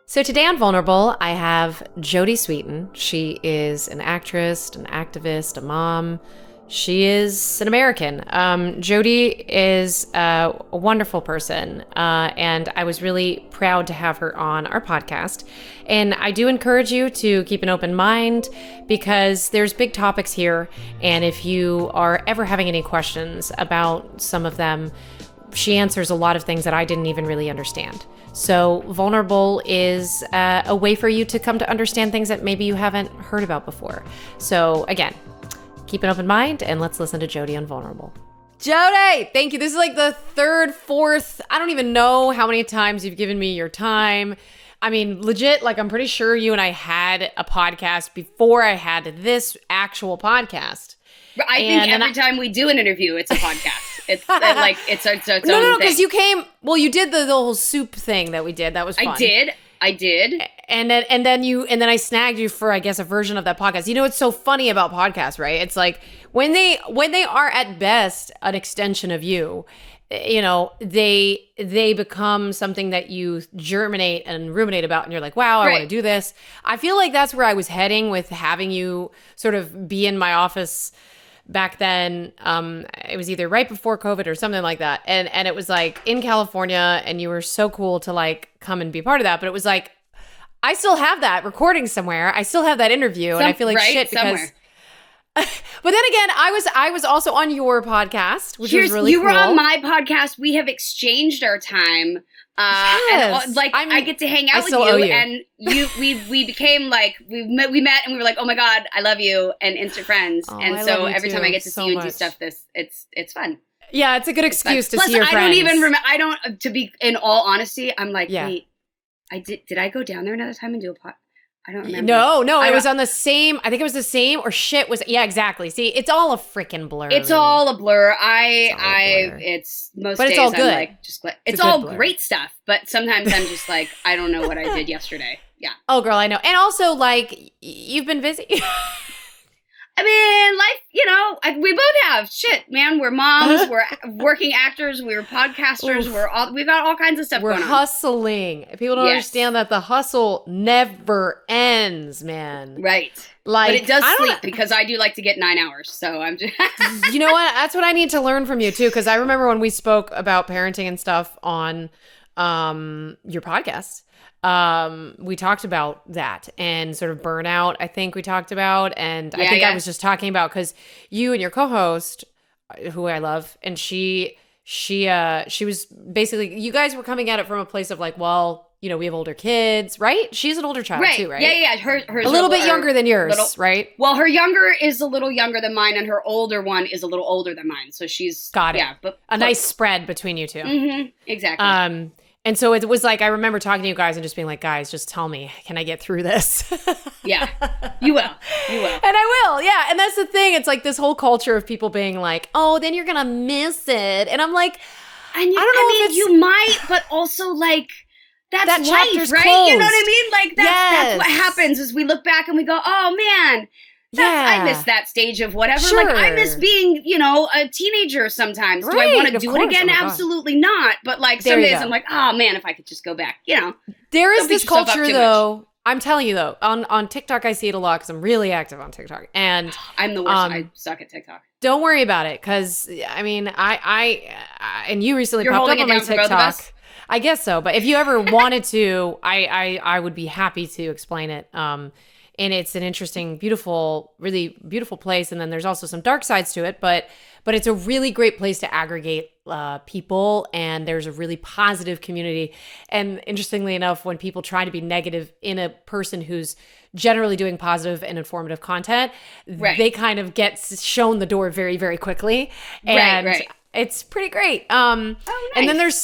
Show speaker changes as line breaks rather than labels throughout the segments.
So today on Vulnerable, I have Jodie Sweetin. She is an actress, an activist, a mom. She is an American. Jodie is a wonderful person, and I was really proud to have her on our podcast. And I do encourage you to keep an open mind because there's big topics here, and if you are ever having any questions about some of them, she answers a lot of things that I didn't even really understand. So Vulnerable is a way for you to come to understand things that maybe you haven't heard about before. So again, keep an open mind and let's listen to Jodie on Vulnerable. Jodie, thank you. This is like the third, fourth, I don't even know how many times you've given me your time. I mean, legit, like I'm pretty sure you and I had a podcast before I had this actual podcast.
I think every time we do an interview, it's a podcast. It's like it's its own
No, because
thing.
you came. Well, you did the whole soup thing that we did. That was fun.
I did.
And then I snagged you for, I guess, a version of that podcast. You know what's so funny about podcasts, right? It's like when they are at best an extension of you, you know, they become something that you germinate and ruminate about, and you're like, wow, I want to do this. I feel like that's where I was heading with having you sort of be in my office back then. It was either right before COVID or something like that. And it was like in California, and you were so cool to like come and be part of that. But it was like, I still have that recording somewhere. I still have that interview. And I feel like shit because
somewhere.
But then again, I was also on your podcast, which was really cool.
You were on my podcast. We have exchanged our time.
Yes.
And I get to hang out with you, and we became like we met and we were like, oh my god, I love you, and instant friends. And so every time I get to see you and do stuff, it's fun.
Yeah, it's a good excuse to
Plus,
see your friends.
I don't even remember. To be in all honesty, I'm like, wait, did I go down there another time and do a pod? I don't remember.
No, it was on the same. I think it was the same, or shit was. Yeah, exactly. See, it's all a freaking blur.
It's
really.
All a blur. It's most
but
days
it's all good.
I'm like, just it's all blur. Great stuff. But sometimes I'm just like, I don't know what I did yesterday. Yeah.
Oh, girl, I know. And also, like, you've been busy.
I mean, like, we both have shit, man. We're moms, we're working actors, we're podcasters, we've got all kinds of stuff going on.
We're hustling. People don't understand that the hustle never ends, man.
Right.
Like,
but it does sleep because I do like to get 9 hours. So I'm just
You know what? That's what I need to learn from you too, because I remember when we spoke about parenting and stuff on your podcast. We talked about that and sort of burnout, I think we talked about. And I think I was just talking about, because you and your co-host, who I love, and she was basically, you guys were coming at it from a place of like, well, you know, we have older kids, right? She's an older child too, right?
Yeah. Hers
a little bit younger than yours, right?
Well, her younger is a little younger than mine, and her older one is a little older than mine. So she's
got it.
Yeah, but
a nice spread between you two.
Mm-hmm, exactly.
And so it was like, I remember talking to you guys and just being like, guys, just tell me, can I get through this?
Yeah, you will.
And I will, yeah. And that's the thing. It's like this whole culture of people being like, oh, then you're going to miss it. And I'm like, I don't know if it's...
you might, but also like, that's
that
life, right?
Closed.
You know what I mean? Like, that's what happens is we look back and we go, oh, man. I miss that stage of whatever.
Sure.
Like, I miss being, a teenager sometimes. Do I want to do it again? Absolutely not. But like some days I'm like, oh man, if I could just go back,
There is this culture though. I'm telling you though, on TikTok, I see it a lot because I'm really active on TikTok. And
I'm the worst. I suck at TikTok.
Don't worry about it. Cause I mean, I and you recently popped up on my TikTok. I guess so. But if you ever wanted to, I would be happy to explain it. And it's an interesting, beautiful, really beautiful place. And then there's also some dark sides to it, but it's a really great place to aggregate people. And there's a really positive community. And interestingly enough, when people try to be negative in a person who's generally doing positive and informative content, they kind of get shown the door very, very quickly. And it's pretty great. Nice. And then there's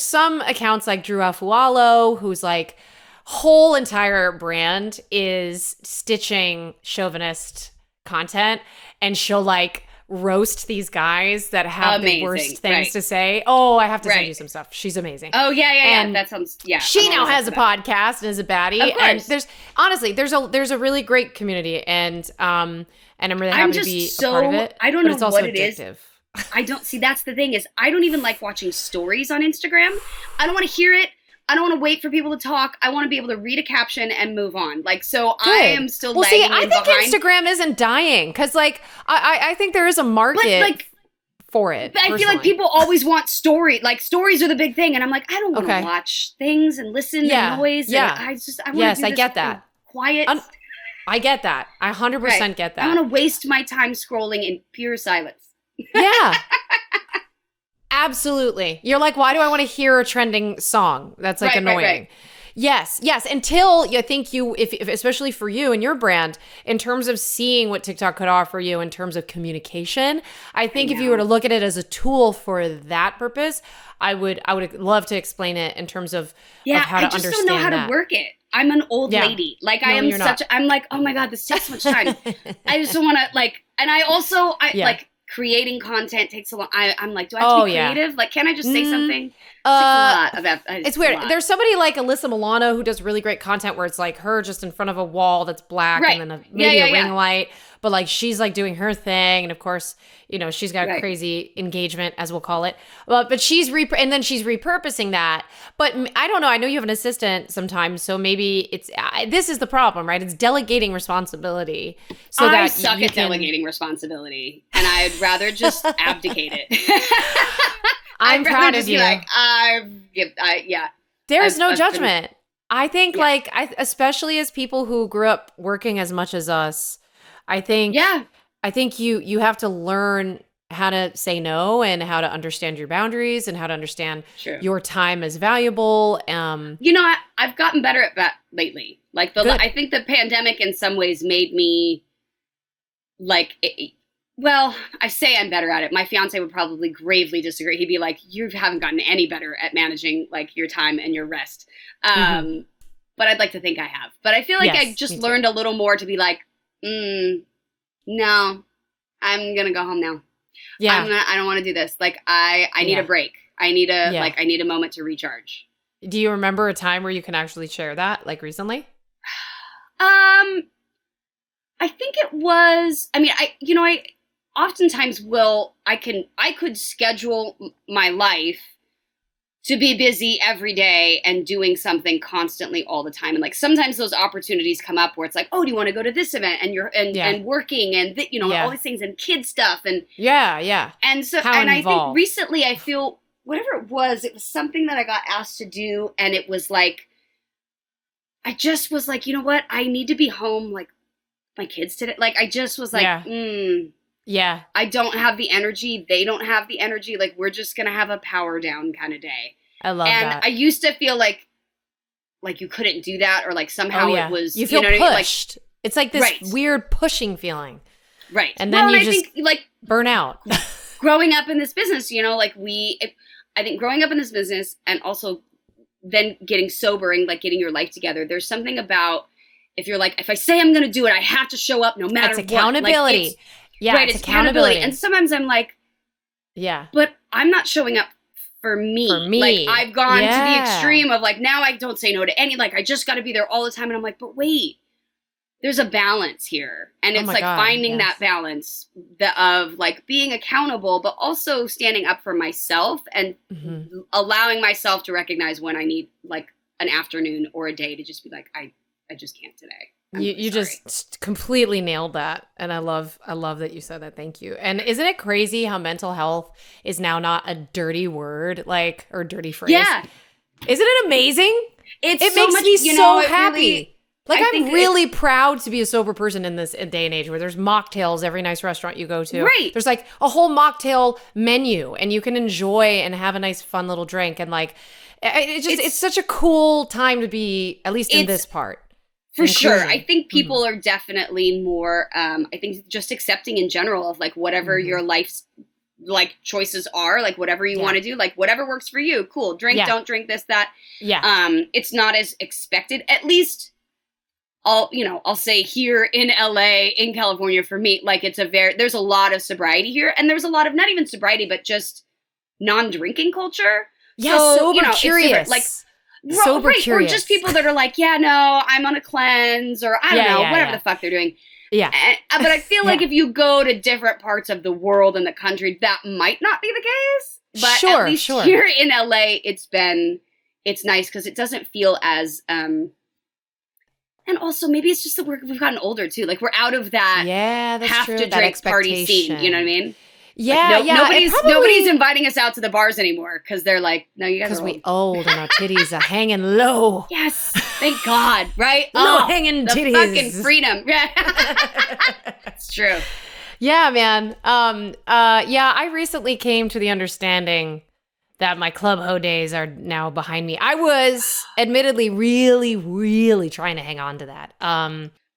some accounts like Drew Afualo, who's like, whole entire brand is stitching chauvinist content, and she'll like roast these guys that have the worst things to say. Oh, I have to send you some stuff. She's amazing.
Oh yeah.
And
that sounds
She now has a podcast and is a baddie. And there's a really great community, and I'm really happy to be a part of it.
I don't know
it's also
what it
addictive.
is. I don't see. That's the thing is, I don't even like watching stories on Instagram. I don't want to hear it. I don't want to wait for people to talk. I want to be able to read a caption and move on. Like, so
Good.
I am still lagging
I think
behind.
Instagram isn't dying because, like, I think there is a market for it.
But I feel like people always want story. Like, stories are the big thing. And I'm like, I don't want to watch things and listen to noise.
Yeah.
And I want to do this
get that.
Quiet.
I get that. I 100% get that.
I want to waste my time scrolling in pure silence.
Yeah. Absolutely. You're like, why do I want to hear a trending song? That's like annoying. Right. Yes. Until you think if especially for you and your brand, in terms of seeing what TikTok could offer you in terms of communication, I think if you were to look at it as a tool for that purpose, I would love to explain it in terms of how to understand that. I just don't know how to work it. I'm an old lady. Like, I'm like, oh my God, this takes so much time. I just don't want to, like, and I also, like, creating content takes a long. I'm like, do I have to be creative? Like, can't I just say something? It's weird. There's somebody like Alyssa Milano who does really great content where it's like her just in front of a wall that's black and then maybe a ring light, but like she's like doing her thing, and of course, you know, she's got crazy engagement, as we'll call it. But she's and then she's repurposing that. But I don't know. I know you have an assistant sometimes, so maybe it's this is the problem, right? It's delegating responsibility. So
I suck at delegating responsibility, and I'd rather just abdicate it.
I'm proud of you.
Like,
There's no judgment. I think, like, especially as people who grew up working as much as us, I think you have to learn how to say no and how to understand your boundaries and how to understand your time is valuable.
You know, I've gotten better at that lately. Like, I think the pandemic in some ways made me, like, well, I say I'm better at it. My fiance would probably gravely disagree. He'd be like, you haven't gotten any better at managing, like, your time and your rest. But I'd like to think I have. But I feel like I just learned a little more to be like, no, I'm going to go home now. Yeah. I don't want to do this. Like, I need a break. I need I need a moment to recharge.
Do you remember a time where you can actually share that, like, recently?
I think it was, I mean, I oftentimes I could schedule my life to be busy every day and doing something constantly all the time. And like, sometimes those opportunities come up where it's like, oh, do you want to go to this event? And you're, and working and, all these things and kid stuff. And And so, and I think recently I feel whatever it was something that I got asked to do. And it was like, I just was like, you know what? I need to be home. Like, my kids today. Like, I just was like, I don't have the energy. They don't have the energy. Like, we're just going to have a power down kind of day.
I love that.
And I used to feel like you couldn't do that, or like somehow it was,
you feel pushed. Like, it's like this weird pushing feeling.
Right.
And then I think, like, burn out.
Growing up in this business, like I think growing up in this business and also then getting sober and like getting your life together, there's something about, if you're like, if I say I'm going to do it, I have to show up no matter what.
It's accountability.
Like, it's accountability. And sometimes I'm like, but I'm not showing up for me. Like, I've gone to the extreme of like, now I don't say no to any, like, I just got to be there all the time. And I'm like, but wait, there's a balance here. And it's finding that balance of like being accountable, but also standing up for myself and allowing myself to recognize when I need like an afternoon or a day to just be like, I just can't today.
You just completely nailed that. And I love that you said that. Thank you. And isn't it crazy how mental health is now not a dirty word, like, or dirty phrase? Yeah. Isn't it amazing? It makes me so happy. Really, like, I'm really proud to be a sober person in this day and age where there's mocktails every nice restaurant you go to.
Right.
There's like a whole mocktail menu and you can enjoy and have a nice fun little drink. And like, it's such a cool time to be, at least in this part.
For sure. I think people are definitely more, I think just accepting in general of like whatever your life's like choices are, like whatever you want to do, like whatever works for you. Cool. Drink, don't drink, this, that. Yeah. It's not as expected, at least I'll say here in LA, in California for me, like there's a lot of sobriety here, and there's a lot of not even sobriety, but just non-drinking culture.
Yeah. So, sober curious.
Like, sober curious. Or just people that are like, no, I'm on a cleanse, or I don't know, whatever the fuck they're doing. Yeah. But I feel like if you go to different parts of the world and the country, that might not be the case. But at least here in LA, it's been it's nice because it doesn't feel as and also maybe it's just that we've gotten older too. Like we're out of that
that's
have
true.
to
That
drink party
expectation.
scene. You know what I mean?
Yeah,
Like,
yeah.
Nobody's inviting us out to the bars anymore because they're like, no, you guys are
because we old and our titties are hanging low.
Yes, thank God, right?
No hanging
the
titties.
Fucking freedom. It's true.
Yeah, man. I recently came to the understanding that my club ho days are now behind me. I was admittedly really, really trying to hang on to that.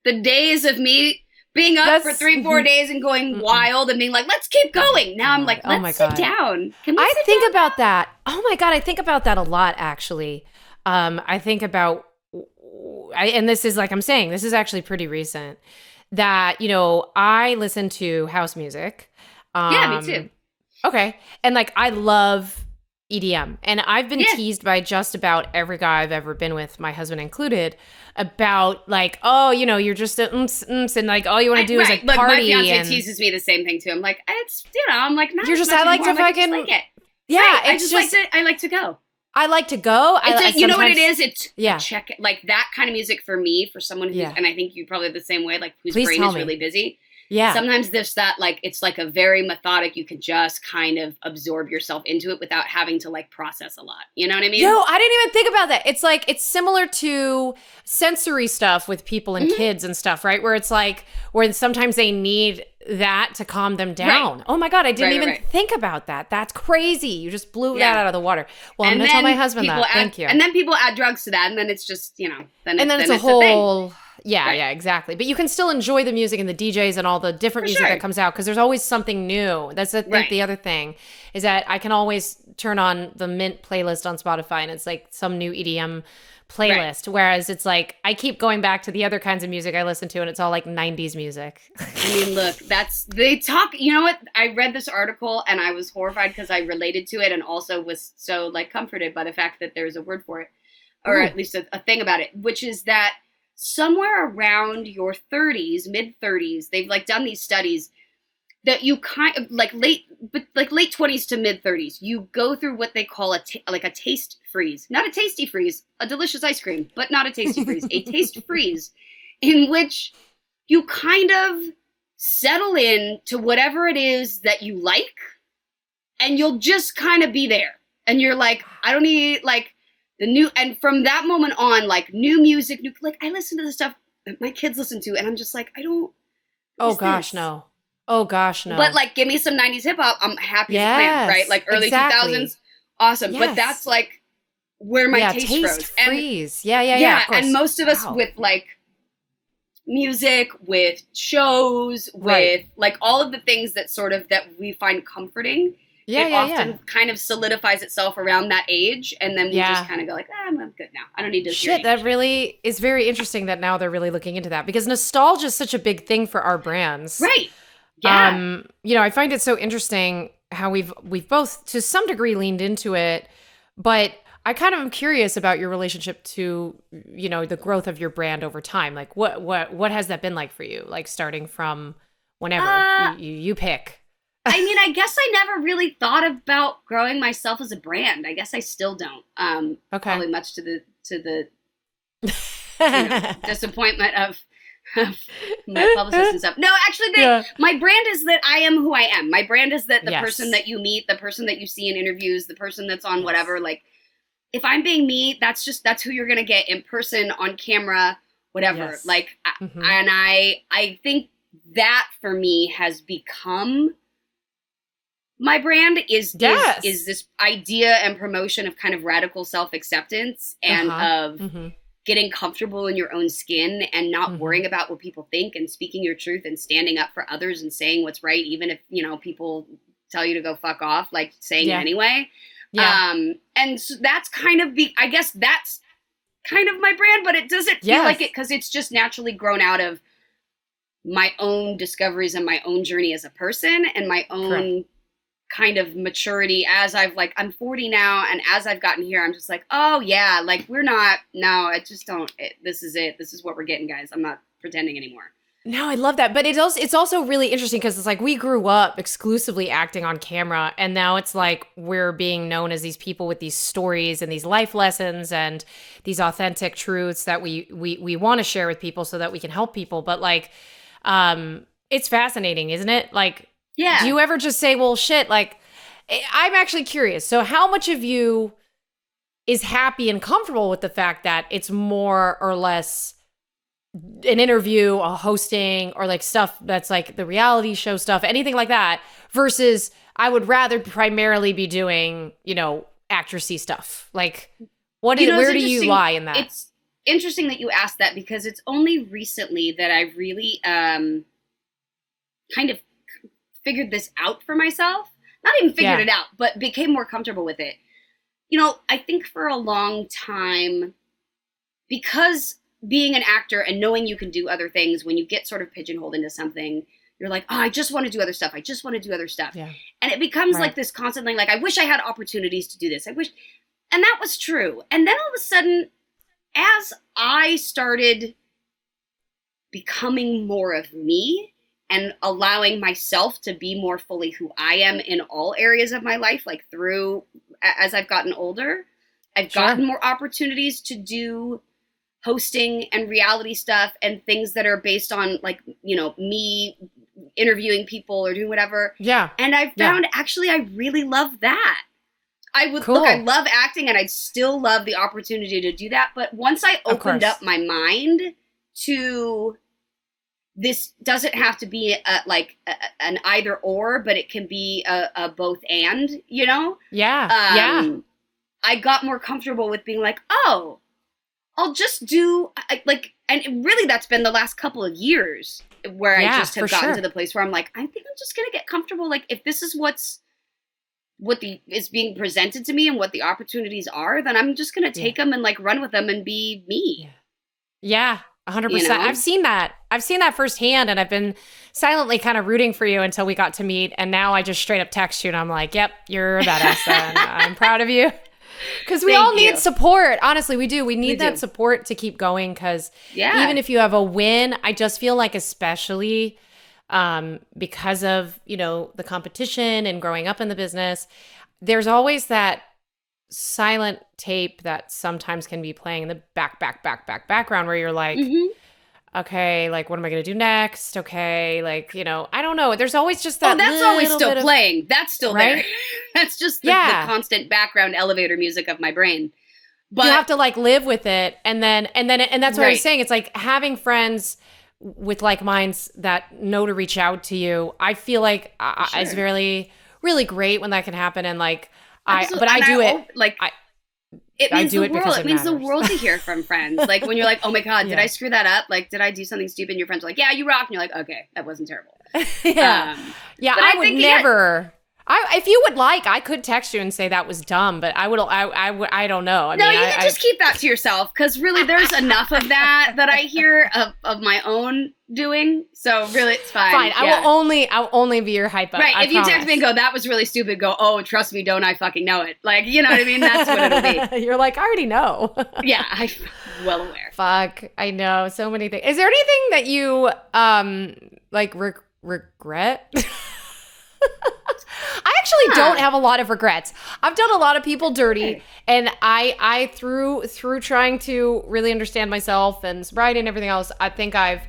The days of me being up for 3-4 days and going wild and being like, let's keep going. Now I'm like, let's sit down. Can we sit
think
down
about
now?
that. Oh my God, I think about that a lot, actually. I think about, and this is like I'm saying, this is actually pretty recent, that, you know, I listen to house music.
Yeah, me too.
Okay. And like, I love EDM. And I've been teased by just about every guy I've ever been with, my husband included, about like, oh, you know, you're just a and like all you want to do is like party.
My fiance teases me the same thing too. I'm like, it's, you know, I'm like, not
you're just,
I
like to fucking,
like it.
Yeah,
right.
it's
I like to go.
I like to go.
You know what it is? It's
yeah.
Check it. Like that kind of music for me, for someone who's, and I think you probably the same way, like whose brain is really busy.
Yeah.
Sometimes there's that, like, it's like a very methodic, you can just kind of absorb yourself into it without having to like process a lot. You know what I mean?
Yo, I didn't even think about that. It's like, it's similar to sensory stuff with people and kids and stuff, right? Where it's like, where sometimes they need that to calm them down. Right. Oh my God, I didn't even think about that. That's crazy. You just blew that out of the water. Well, I'm going to tell my husband that. Thank you.
And then people add drugs to that, and then it's just, you know, then it's
a whole...
thing.
Yeah, exactly. But you can still enjoy the music and the DJs and all the different music that comes out because there's always something new. That's I think the other thing is that I can always turn on the Mint playlist on Spotify and it's like some new EDM playlist. Whereas it's like I keep going back to the other kinds of music I listen to and it's all like 90s music.
I mean, look, they talk, you know what? I read this article and I was horrified because I related to it and also was so like comforted by the fact that there's a word for it or at least a thing about it, which is that somewhere around your 30s, mid 30s, they've like done these studies that you kind of like late 20s to mid 30s, you go through what they call a taste freeze, not a tasty freeze, a delicious ice cream, but not a tasty freeze, a taste freeze in which you kind of settle in to whatever it is that you like and you'll just kind of be there. And you're like, I don't need like, and from that moment on, like new music, like I listen to the stuff that my kids listen to, and I'm just like, I don't.
Oh gosh, no. Oh gosh, no.
But like, give me some '90s hip hop. I'm happy to plan, right? Like early 2000s, awesome. Yes. But that's like where my taste froze.
Freeze. Yeah.
And most of us with like music, with shows, with like all of the things that sort of that we find comforting. It often kind of solidifies itself around that age, and then we just kind of go like, I'm good now. I don't need to hear
shit. That really is very interesting that now they're really looking into that because nostalgia is such a big thing for our brands.
Right. Yeah.
You know, I find it so interesting how we've both to some degree leaned into it, but I kind of am curious about your relationship to, you know, the growth of your brand over time. Like what has that been like for you? Like starting from whenever you pick.
I mean, I guess I never really thought about growing myself as a brand. I guess I still don't. Probably much to the disappointment of my publicist and stuff. No, actually, my brand is that I am who I am. My brand is that the person that you meet, the person that you see in interviews, the person that's on whatever. Like, if I'm being me, that's who you're gonna get in person, on camera, whatever. Yes. Like, and I think that for me has become. My brand is this idea and promotion of kind of radical self-acceptance and of getting comfortable in your own skin and not worrying about what people think and speaking your truth and standing up for others and saying what's right, even if, you know, people tell you to go fuck off, like saying it anyway. Yeah. And so that's kind of I guess that's kind of my brand, but it doesn't feel like it because it's just naturally grown out of my own discoveries and my own journey as a person and my own kind of maturity as I'm 40 now, and as I've gotten here, I'm just like, oh yeah, like I just don't, this is it. This is what we're getting, guys. I'm not pretending anymore.
No, I love that. But it's also really interesting because it's like we grew up exclusively acting on camera, and now it's like we're being known as these people with these stories and these life lessons and these authentic truths that we want to share with people so that we can help people. But like, it's fascinating, isn't it? Like,
Yeah.
do you ever just say, well, shit, like, I'm actually curious. So how much of you is happy and comfortable with the fact that it's more or less an interview, a hosting, or like stuff that's like the reality show stuff, anything like that, versus I would rather primarily be doing, actressy stuff. Like, where do you lie in that?
It's interesting that you asked that because it's only recently that I really kind of figured this out for myself. Not even figured it out, but became more comfortable with it. I think for a long time, because being an actor and knowing you can do other things, when you get sort of pigeonholed into something, you're like, oh, I just want to do other stuff. I just want to do other stuff. Yeah. And it becomes like this constant thing, like, I wish I had opportunities to do this. And that was true. And then all of a sudden, as I started becoming more of me and allowing myself to be more fully who I am in all areas of my life, like as I've gotten older, I've gotten more opportunities to do hosting and reality stuff and things that are based on like, me interviewing people or doing whatever. Yeah. And I found actually I really love that. Look, I love acting and I'd still love the opportunity to do that. But once I opened up my mind to this doesn't have to be an either or, but it can be a both and, Yeah. I got more comfortable with being like, oh, I'll just do and really that's been the last couple of years where I just have gotten to the place where I'm like, I think I'm just going to get comfortable. Like if this is what is being presented to me and what the opportunities are, then I'm just going to take them and like run with them and be me.
Yeah. 100%. I've seen that firsthand, and I've been silently kind of rooting for you until we got to meet. And now I just straight up text you and I'm like, yep, you're a badass. And I'm proud of you. Because we all need support. Honestly, we do. We need that support to keep going. Because even if you have a win, I just feel like especially because of, the competition and growing up in the business, there's always that silent tape that sometimes can be playing in the background where you're like, okay, like, what am I going to do next? Okay, like, I don't know. There's always just that.
Oh, that's always still playing. That's still there. That's just the constant background elevator music of my brain. But
you have to like live with it. And that's what I was saying. It's like having friends with like minds that know to reach out to you. I feel like it's really, really great when that can happen. And like,
it means the world to hear from friends. Like when you're like, oh my God, did I screw that up? Like, did I do something stupid? And your friends are like, yeah, you rock. And you're like, okay, that wasn't terrible.
I would never. If you would like, I could text you and say that was dumb, but I don't know.
You can just keep that to yourself because really there's enough of that I hear of my own doing. So really it's fine.
Fine. Yeah. I'll only be your hype up.
Right. If you text me and go, that was really stupid, go, oh, trust me, don't I fucking know it. Like, you know what I mean? That's what it'll be.
You're like, I already know.
Yeah, I'm well aware.
Fuck. I know. So many things. Is there anything that you regret? I actually don't have a lot of regrets. I've done a lot of people dirty, and I through trying to really understand myself and sobriety and everything else, I think I've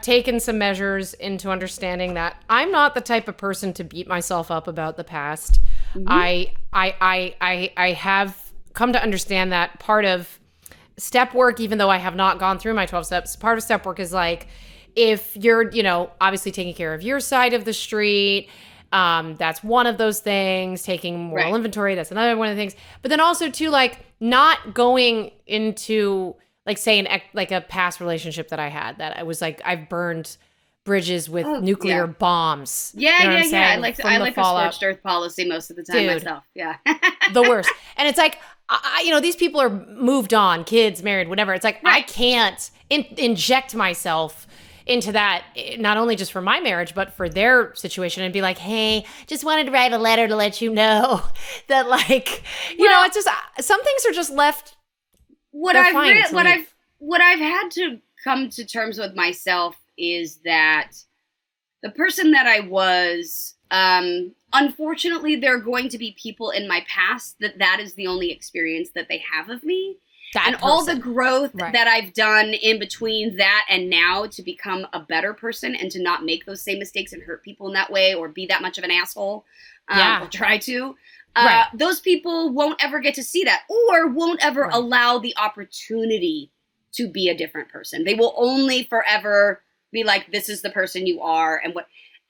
taken some measures into understanding that I'm not the type of person to beat myself up about the past. I have come to understand that part of step work, even though I have not gone through my 12 steps, part of step work is like, if you're, obviously taking care of your side of the street, that's one of those things. Taking moral inventory, that's another one of the things. But then also too, like not going into like say a past relationship that I had that I was like I've burned bridges with nuclear bombs.
Yeah, I like a scorched earth policy most of the time myself. Yeah,
the worst. And it's like these people are moved on, kids, married, whatever. It's like I can't inject myself into that, not only just for my marriage, but for their situation, and be like, hey, just wanted to write a letter to let you know that, like, it's just, some things are just left.
What I've had to come to terms with myself is that the person that I was, unfortunately, there are going to be people in my past that is the only experience that they have of me. All the growth that I've done in between that and now to become a better person and to not make those same mistakes and hurt people in that way or be that much of an asshole, or try to. Those people won't ever get to see that or won't ever allow the opportunity to be a different person. They will only forever be like, this is the person you are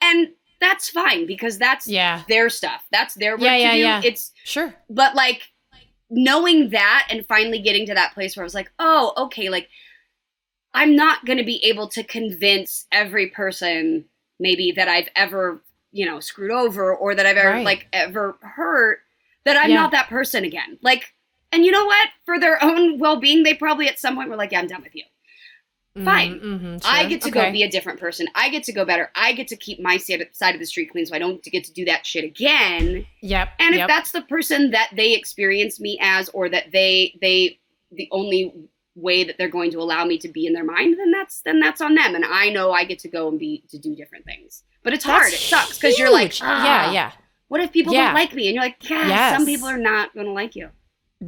and that's fine because that's their stuff. That's their work to do. Yeah. It's sure. But like knowing that and finally getting to that place where I was like, oh, okay, like I'm not going to be able to convince every person maybe that I've ever, screwed over or that I've ever ever hurt that I'm not that person again. Like, and you know what? For their own well-being, they probably at some point were like, yeah, I'm done with you. Fine. Mm-hmm, sure. I get to go be a different person. I get to go better. I get to keep my side of the street clean so I don't get to do that shit again. Yep. And if that's the person that they experience me as or that they the only way that they're going to allow me to be in their mind, then that's on them. And I know I get to go and to do different things. But it's hard. It sucks because you're like, what if people don't like me? And you're like, some people are not going to like you.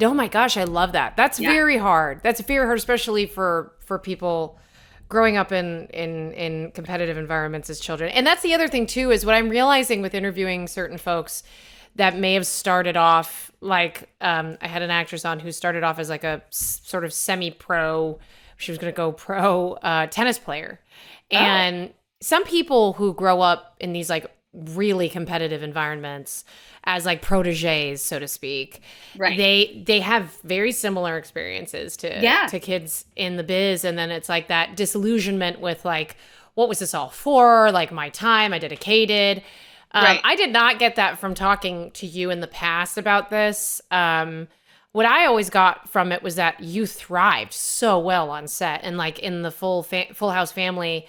Oh my gosh, I love that. That's very hard. That's very hard, especially for people growing up in competitive environments as children. And that's the other thing too, is what I'm realizing with interviewing certain folks that may have started off like, I had an actress on who started off as like a sort of semi-pro, she was going to go pro tennis player. And some people who grow up in these like really competitive environments as like proteges, so to speak, they have very similar experiences to kids in the biz. And then it's like that disillusionment with like, what was this all for? Like my time, I dedicated. I did not get that from talking to you in the past about this. What I always got from it was that you thrived so well on set and like in the Full House family,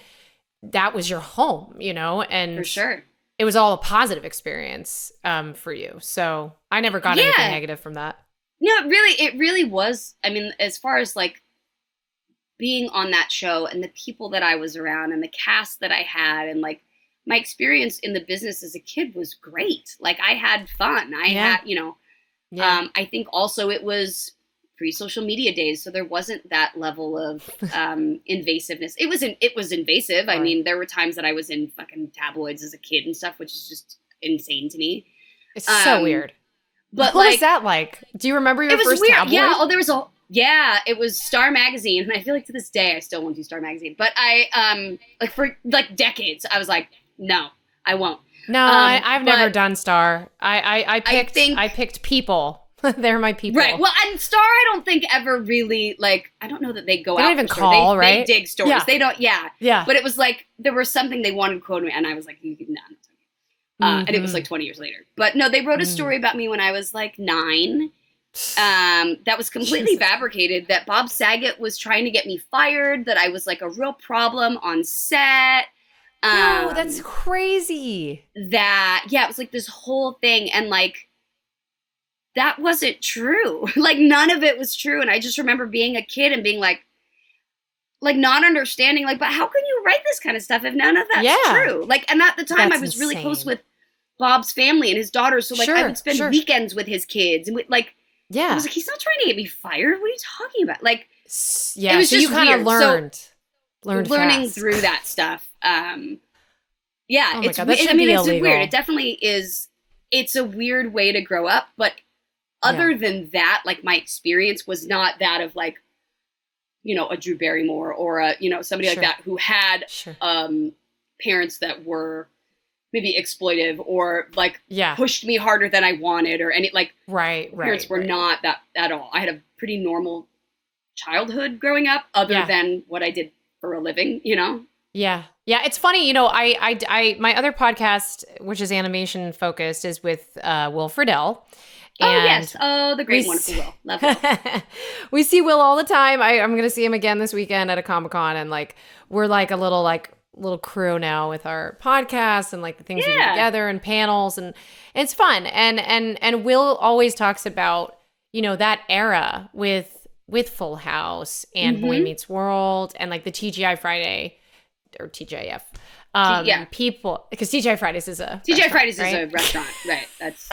that was your home, and
for sure.
It was all a positive experience for you. So I never got anything negative from that.
No, it really was. I mean, as far as like being on that show and the people that I was around and the cast that I had and like my experience in the business as a kid was great. Like I had fun. I had, I think also it was pre-social media days, so there wasn't that level of invasiveness. It was invasive. Right. I mean, there were times that I was in fucking tabloids as a kid and stuff, which is just insane to me.
It's so weird. But what was that like? Do you remember your first tabloid?
Yeah. Oh, it was Star Magazine, and I feel like to this day I still won't do Star Magazine. But I like for like decades, I was like, no, I won't.
No, I've never done Star. I picked People. They're my people.
Right. Well, and Star, I don't think ever really, like, I don't know that they go
out. They don't even call, right?
They dig stories.
Yeah.
They don't,
Yeah.
But it was like, there was something they wanted to quote me, and I was like, and it was like 20 years later. But no, they wrote a story about me when I was like 9. That was completely fabricated, that Bob Saget was trying to get me fired, that I was like a real problem on set.
No, that's crazy.
It was like this whole thing, and like, that wasn't true. Like none of it was true. And I just remember being a kid and being like not understanding, like, but how can you write this kind of stuff if none of that's true? Like, and at the time I was really close with Bob's family and his daughters. So like I would spend weekends with his kids and I was like, he's not trying to get me fired. What are you talking about? Like,
it was so just you kind of learning
fast. Through that stuff. It's
God, it's
weird. It definitely is. It's a weird way to grow up, but other than that, like my experience was not that of like, a Drew Barrymore or a, somebody like that who had parents that were maybe exploitive or like pushed me harder than I wanted or any like parents were not that at all. I had a pretty normal childhood growing up other than what I did for a living,
Yeah. Yeah. It's funny, I my other podcast, which is animation focused, is with Will Friedle.
The great wonderful Will. Love Will.
We see Will all the time. I'm going to see him again this weekend at a Comic-Con, and like we're like a little crew now with our podcast and like the things we do together and panels, and it's fun. And Will always talks about, that era with Full House and Boy Meets World and like the TGI Friday or TGIF.
Yeah.
People, because TGI Fridays is a
TGI Fridays
right?
is a restaurant, right? That's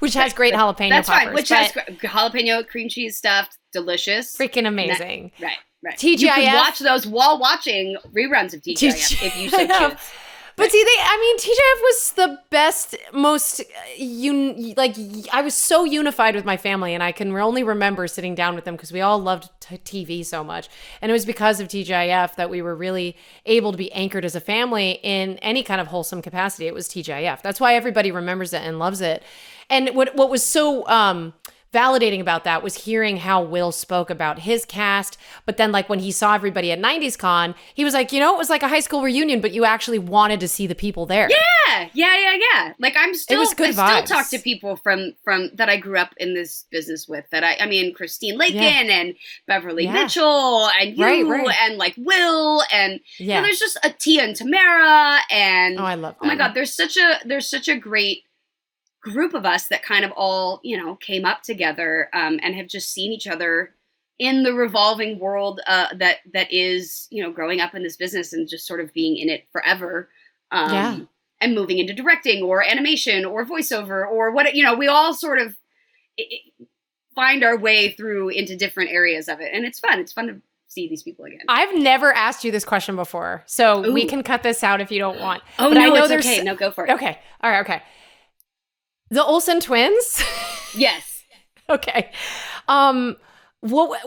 Which has great jalapeno
that's
poppers.
Fine. Which has jalapeno cream cheese stuffed, delicious,
freaking amazing.
Right.
TGIF.
You can watch those while watching reruns of TGIF if you so choose.
But see, TGIF was the best, most, I was so unified with my family, and I can only remember sitting down with them because we all loved TV so much. And it was because of TGIF that we were really able to be anchored as a family in any kind of wholesome capacity. It was TGIF. That's why everybody remembers it and loves it. And what was so validating about that was hearing how Will spoke about his cast. But then like when he saw everybody at 90s Con, he was like, it was like a high school reunion, but you actually wanted to see the people there.
Yeah. Like I still talk to people from that I grew up in this business with, that I mean, Christine Lakin and Beverly Mitchell and you and like Will and there's just a Tia and Tamara and
I love them.
Oh my God, there's such a great group of us that kind of all, came up together and have just seen each other in the revolving world that is, growing up in this business and just sort of being in it forever. And moving into directing or animation or voiceover or what, we all sort of find our way through into different areas of it. And it's fun. It's fun to see these people again.
I've never asked you this question before, so we can cut this out if you don't want.
Oh,
but
no,
I know
it's okay. No, go for it.
Okay. All right. Okay. The Olsen Twins?
Yes.
Okay. What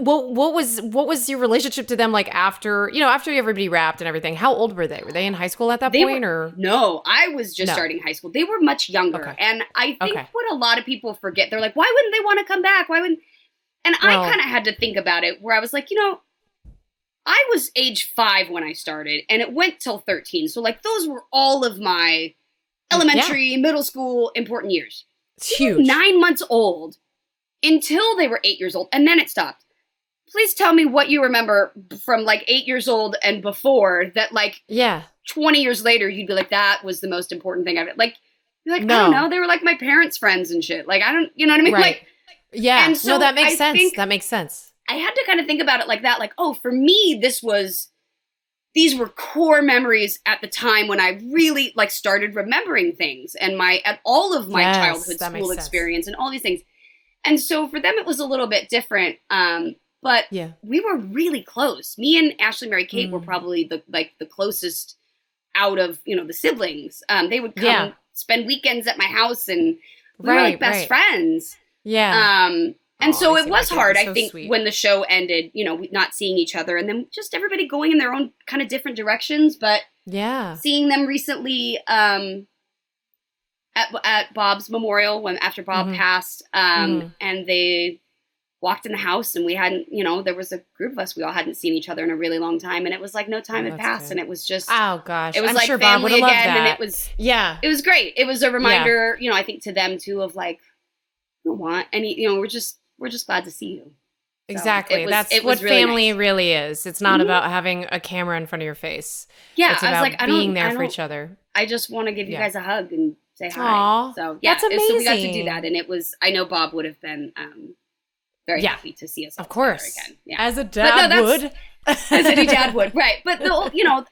was your relationship to them like after everybody wrapped and everything? How old were they? Were they in high school at that point or?
No, I was just starting high school. They were much younger. Okay. And I think what a lot of people forget, they're like, why wouldn't they want to come back? And I kind of had to think about it where I was like, I was age 5 when I started and it went till 13. So like those were all of my elementary, middle school, important years.
It's huge.
9 months old until they were 8 years old, and then it stopped. Please tell me what you remember from like 8 years old and before that, like 20 years later, you'd be like, that was the most important thing I've like. You're like, no. I don't know. They were like my parents' friends and shit. Like, I don't, you know what I mean?
Right.
Like, and so
that makes sense. That makes sense.
I had to kind of think about it like that. Like, oh, for me, these were core memories at the time when I really like started remembering things and all of my childhood school experience and all these things. And so for them, it was a little bit different. But we were really close. Me and Ashley Mary Kate were probably the closest out of, the siblings. They would come spend weekends at my house and we were like best friends.
Yeah.
And so it was hard, I think, when the show ended, not seeing each other and then just everybody going in their own kind of different directions. But seeing them recently at Bob's memorial after Bob passed, and they walked in the house and we hadn't, there was a group of us, we all hadn't seen each other in a really long time. And it was like no time had passed. Good. And it was just,
oh gosh,
it was
I'm
like
sure
family
Bob
again.
That.
And it was great. It was a reminder, I think to them too of like, you don't want any, we're just glad to see you.
Exactly. That's what really family really is. It's not about having a camera in front of your face.
Yeah.
It's about being there for each other.
I just want to give you guys a hug and say hi.
Aww,
so
that's amazing.
So we got to do that. And I know Bob would have been very happy to see us all
of course.
Again. Yeah.
As a dad would.
As any dad would. Right. But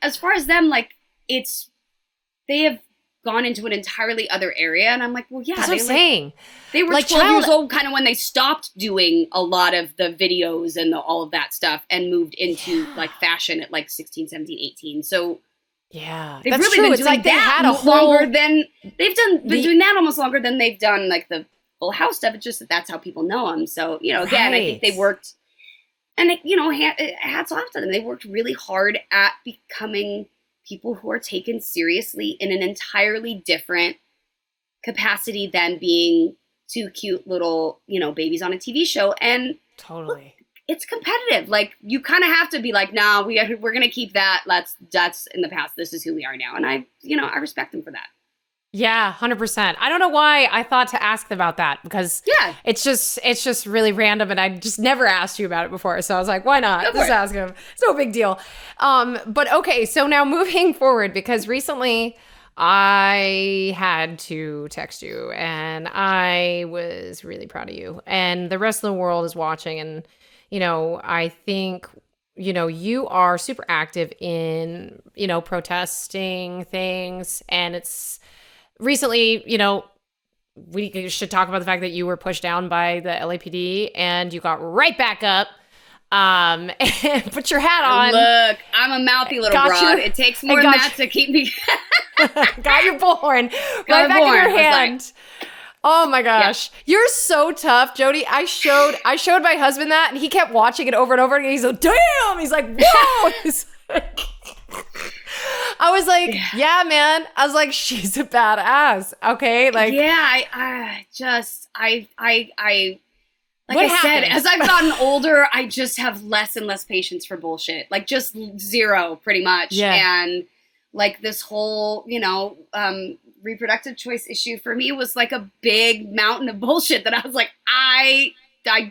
as far as them, like they have gone into an entirely other area. And I'm like, well, yeah.
That's what I'm saying.
They were like 12 years old kind of when they stopped doing a lot of the videos and all of that stuff and moved into like fashion at like 16, 17, 18. So
yeah,
they've really been doing that longer than they've been doing that almost longer than they've done like the Full House stuff. It's just that's how people know them. So, again, I think they worked and hats off to them. They worked really hard at becoming people who are taken seriously in an entirely different capacity than being two cute little, babies on a TV show. And
totally,
it's competitive. Like you kind of have to be like, nah, we're going to keep that. That's in the past. This is who we are now. And I respect them for that.
Yeah, 100%. I don't know why I thought to ask about that because it's just really random and I just never asked you about it before. So I was like, why not? Just ask him. It's no big deal. But okay, so now moving forward, because recently I had to text you and I was really proud of you and the rest of the world is watching. And, I think you are super active in, protesting things. And it's recently, we should talk about the fact that you were pushed down by the LAPD and you got right back up. And put your hat on.
Look, I'm a mouthy little broad. It takes more than that to keep me.
Got your bullhorn right back in your hand. Oh my gosh. Yeah. You're so tough, Jodie. I showed my husband that and he kept watching it over and over again. He's like, damn. He's like, whoa. I was like, yeah, man. I was like, she's a badass. Okay. Like,
yeah, like I said, as I've gotten older, I just have less and less patience for bullshit. Like just zero pretty much. Yeah. And like this whole, reproductive choice issue for me was like a big mountain of bullshit that I was like, I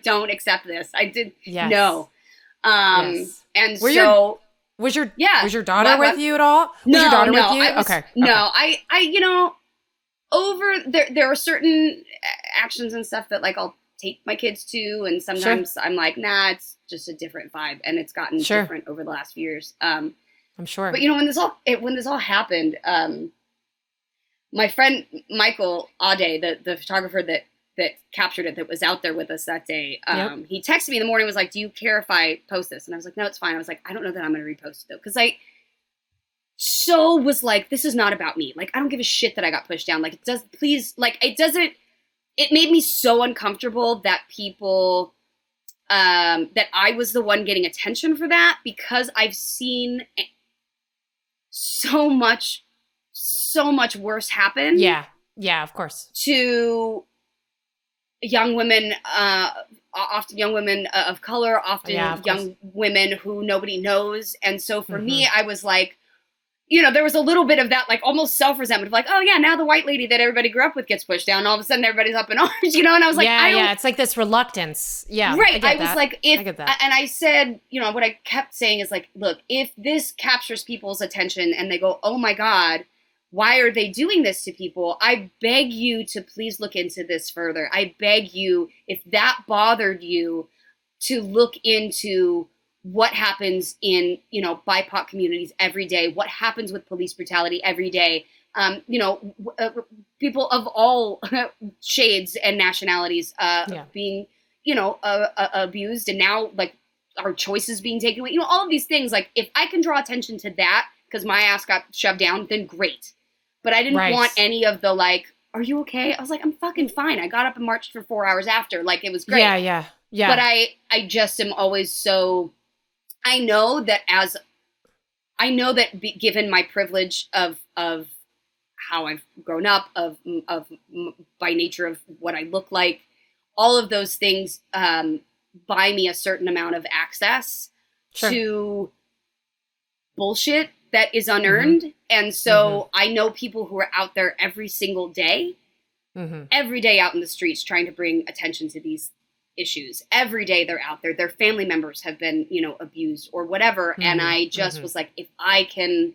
don't accept this. I did no.
Yes.
And
was your daughter with you at all? Was your daughter with you? Okay.
No, I over there are certain actions and stuff that like I'll take my kids to, and sometimes I'm like, nah, it's just a different vibe, and it's gotten different over the last few years. I'm
sure.
But when this all happened, my friend Michael Ade, the photographer that captured it, that was out there with us that day, he texted me in the morning, was like, do you care if I post this? And I was like, no, it's fine. I was like, I don't know that I'm going to repost it though. Cause I was like, this is not about me. Like, I don't give a shit that I got pushed down. Like it made me so uncomfortable that people, that I was the one getting attention for that, because I've seen so much worse happen.
Yeah, of course.
To young women, often young women of color, often young women who nobody knows. And so for me, I was like, there was a little bit of that, like almost self-resentment of like, oh yeah, now the white lady that everybody grew up with gets pushed down. All of a sudden everybody's up in arms, and I was like,
it's like this reluctance. Yeah.
Right. I was like, I get that. And I said, what I kept saying is like, look, if this captures people's attention and they go, oh my God, why are they doing this to people? I beg you to please look into this further. I beg you, if that bothered you, to look into what happens in, BIPOC communities every day, what happens with police brutality every day. People of all shades and nationalities being, abused, and now like our choices being taken away, all of these things. Like if I can draw attention to that because my ass got shoved down, then great. But I didn't want any of the like, are you okay? I was like, I'm fucking fine. I got up and marched for 4 hours after. Like it was great.
Yeah.
But I just am always so, I know that given my privilege of how I've grown up, of by nature of what I look like, all of those things buy me a certain amount of access to bullshit that is unearned. And so I know people who are out there every single day, every day out in the streets trying to bring attention to these issues. Every day they're out there. Their family members have been, abused or whatever. And I just was like, if I can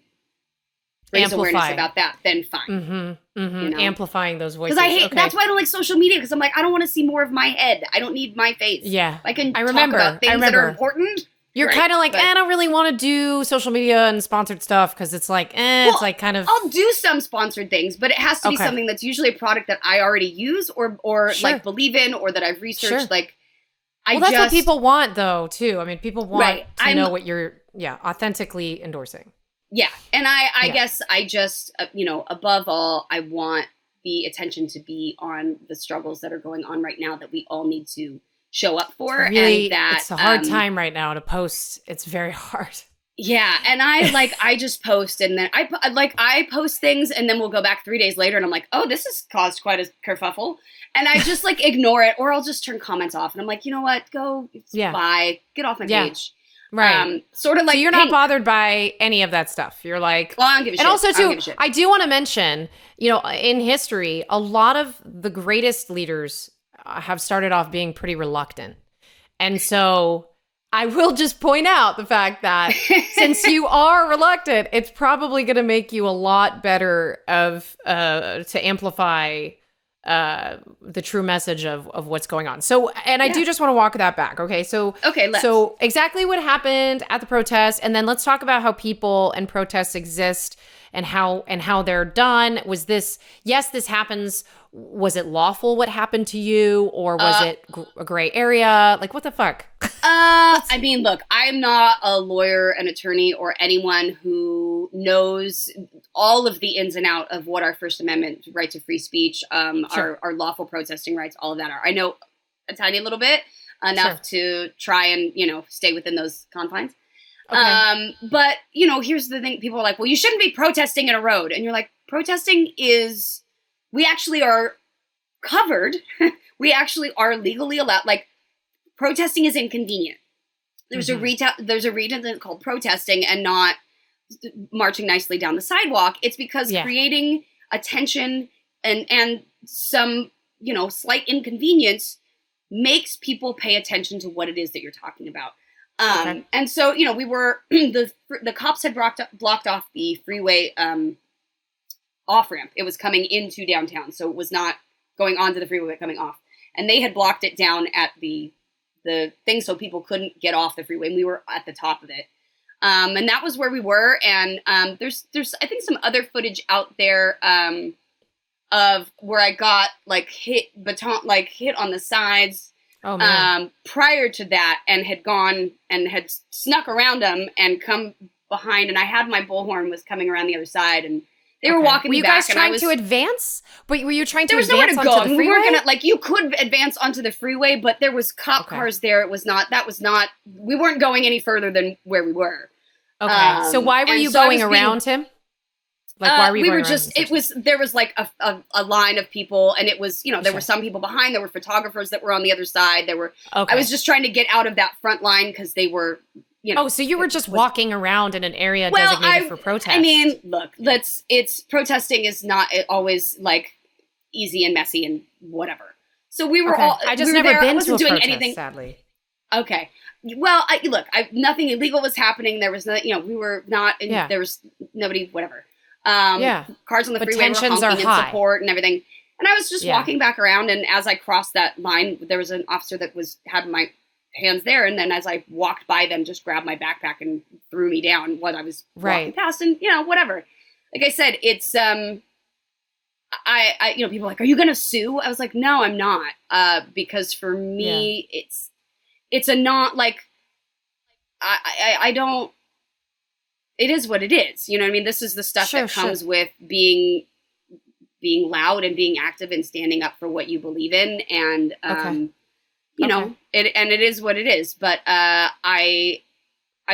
raise awareness about that, then fine.
Amplifying those voices.
Because that's why I don't like social media, because I'm like, I don't want to see more of my head. I don't need my face.
Yeah.
I can talk about things that are important.
You're kind of like, I don't really want to do social media and sponsored stuff because it's like, it's like kind of.
I'll do some sponsored things, but it has to be something that's usually a product that I already use or like believe in, or that I've researched.
Sure.
Like,
that's what people want though too. I mean, people want to know what you're, authentically endorsing.
Yeah, and I guess I just, above all, I want the attention to be on the struggles that are going on right now that we all need to show up for.
Really,
and that
it's a hard time right now to post. It's very hard.
Yeah, and I just post, and then I post things, and then we'll go back 3 days later, and I'm like, oh, this has caused quite a kerfuffle, and I just like ignore it, or I'll just turn comments off, and I'm like, you know what, bye, get off my page.
Right.
Sort of like,
so you're not bothered by any of that stuff. You're like,
well, I don't give a shit.
And also too, I do want to mention, in history, a lot of the greatest leaders have started off being pretty reluctant. And so I will just point out the fact that since you are reluctant, it's probably going to make you a lot better to amplify the true message of what's going on. So, and I do just want to walk that back. Okay. So exactly what happened at the protest. And then let's talk about how people and protests exist and how they're done. Was this, yes, this happens. Was it lawful what happened to you, or was it a gray area? Like, what the fuck?
I mean, look, I'm not a lawyer, an attorney, or anyone who knows all of the ins and out of what our First Amendment rights of free speech, our lawful protesting rights, all of that are. I know a tiny little bit, enough to try and, stay within those confines. Okay. But, here's the thing. People are like, well, you shouldn't be protesting in a road. And you're like, protesting is, we actually are covered. We actually are legally allowed. Like, protesting is inconvenient. There's a reason called protesting and not marching nicely down the sidewalk. It's because creating attention and some, slight inconvenience makes people pay attention to what it is that you're talking about. And so, we were, the cops had blocked off the freeway off-ramp. It was coming into downtown, so it was not going onto the freeway, but coming off. And they had blocked it down at the thing so people couldn't get off the freeway. And we were at the top of it. And that was where we were. And there's I think some other footage out there of where I got hit on the sides. Oh, man. Prior to that, and had gone and had snuck around them and come behind, and I had my bullhorn was coming around the other side, and they were walking me back.
Were you guys trying to advance? But were you trying to advance
onto the freeway? We weren't gonna, you could advance onto the freeway, but there was cop cars there. We weren't going any further than where we were.
Okay. So why were you going around him? Why were you going around?
There was a line of people, and it was, there were some people behind, there were photographers that were on the other side. I was just trying to get out of that front line because they were,
so you were just walking around in an area designated for protest.
I mean, look, protesting is not always easy and messy and whatever. So we were all,
I just never been to a protest, sadly.
Okay. Well, nothing illegal was happening. There was no, we were not, there was nobody, whatever. Cars on the freeway were honking in support and everything. And I was just walking back around, and as I crossed that line, there was an officer that had my hands there, and then as I walked by them, just grabbed my backpack and threw me down when I was walking past, and whatever. Like I said, it's I people are like, are you gonna sue? I was like, no, I'm not, because for me, it's a not I don't. It is what it is. You know what I mean? This is the stuff that comes with being loud and being active and standing up for what you believe in. And, it is what it is. But I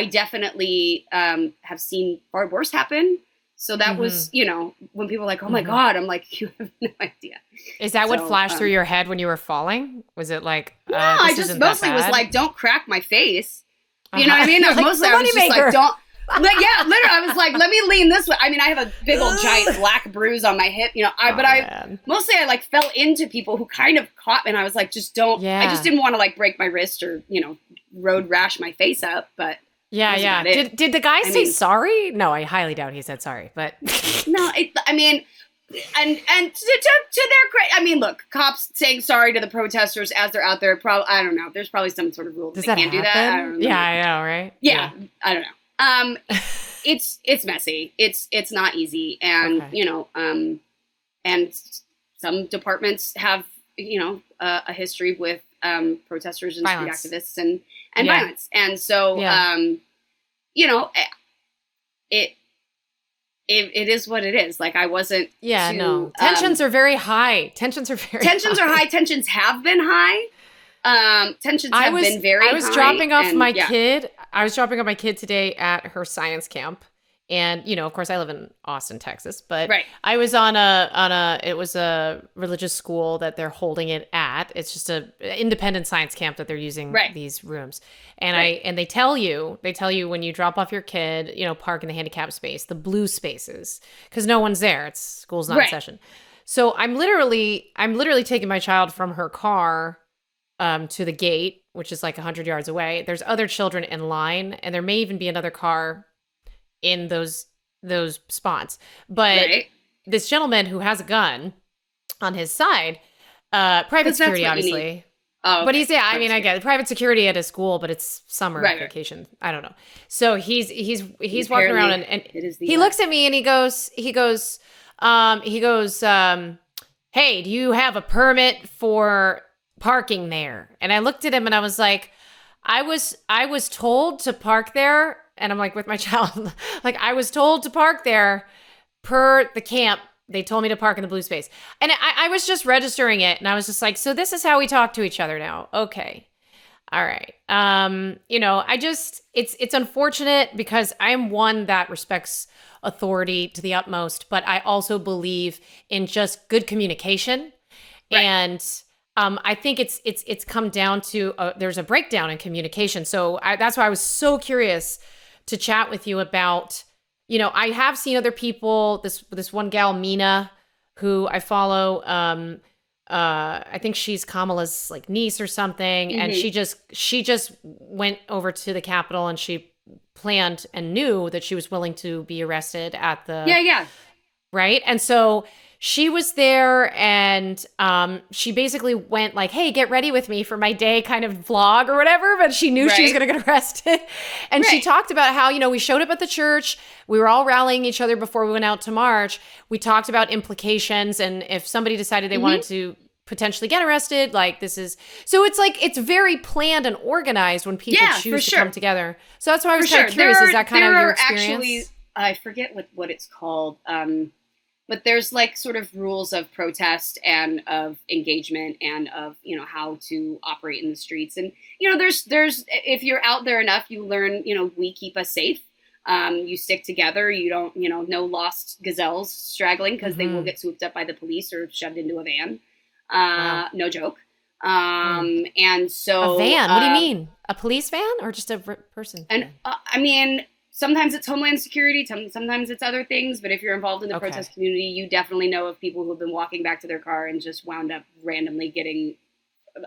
definitely have seen far worse happen. So that was, when people are like, oh my God, I'm like, you have no idea.
Is that what flashed through your head when you were falling? Was it like,
no, I just mostly was like, don't crack my face. You know what I mean? Mostly I was just like, don't. Literally, I was like, let me lean this way. I mean, I have a big old giant black bruise on my hip, mostly I fell into people who kind of caught me, and I was like, just don't, I just didn't want to break my wrist or, road rash my face up, but
Did the guy say sorry? No, I highly doubt he said sorry, but.
No, I mean, and to their credit, I mean, look, cops saying sorry to the protesters as they're out there, I don't know, there's probably some sort of rule that they can't do that. I don't know.
Yeah, I know, right?
Yeah, I don't know. It's messy. It's not easy. And, and some departments have, a history with, protesters and street activists and violence. And so, it is what it is. I wasn't.
Yeah, no. Tensions are very high. Tensions are
high. Tensions have been high. Tensions have been very high.
I was dropping off my kid. I was dropping off my kid today at her science camp. And, of course I live in Austin, Texas, but I was on it was a religious school that they're holding it at. It's just a independent science camp that they're using these rooms. And and they tell you when you drop off your kid, park in the handicap space, the blue spaces, because no one's there. School's not in session. So I'm literally taking my child from her car to the gate, which is 100 yards away. There's other children in line, and there may even be another car in those spots. But this gentleman who has a gun on his side. Private
Because that's
security,
what you need.
obviously.
Oh,
But
okay.
I mean, I get it. Private security at a school, but it's summer
Right.
vacation. I don't know. So he's walking
Apparently,
around and
it is the
he looks at me and he goes, hey, do you have a permit for parking there? And I looked at him and I was like, I was told to park there, and I'm like with my child, like I was told to park there per the camp. They told me to park in the blue space. And I was just registering it, and I was just like, so this is how we talk to each other now. Okay. All right. It's unfortunate because I am one that respects authority to the utmost, but I also believe in just good communication.
Right.
And I think it's come down to there's a breakdown in communication. So that's why I was so curious to chat with you about, I have seen other people, this one gal, Mina, who I follow, I think she's Kamala's like niece or something. And she just went over to the Capitol and she planned and knew that she was willing to be arrested at the
Yeah.
right. And so she was there and she basically went like, hey, get ready with me for my day kind of vlog or whatever. But she knew she was going to get arrested. And she talked about how, we showed up at the church. We were all rallying each other before we went out to march. We talked about implications. And if somebody decided they wanted to potentially get arrested, like this is, so it's like, it's very planned and organized when people choose to come together. So that's why I was kind of curious. Is that kind of your experience?
Actually, I forget what it's called. But there's like sort of rules of protest and of engagement and of, how to operate in the streets. And, there's if you're out there enough, you learn, we keep us safe. You stick together. You don't, no lost gazelles straggling because they will get swooped up by the police or shoved into a van. No joke. And so
a van, what do you mean? A police van or just a person?
And I mean, sometimes it's Homeland Security, sometimes it's other things, but if you're involved in the protest community, you definitely know of people who have been walking back to their car and just wound up randomly getting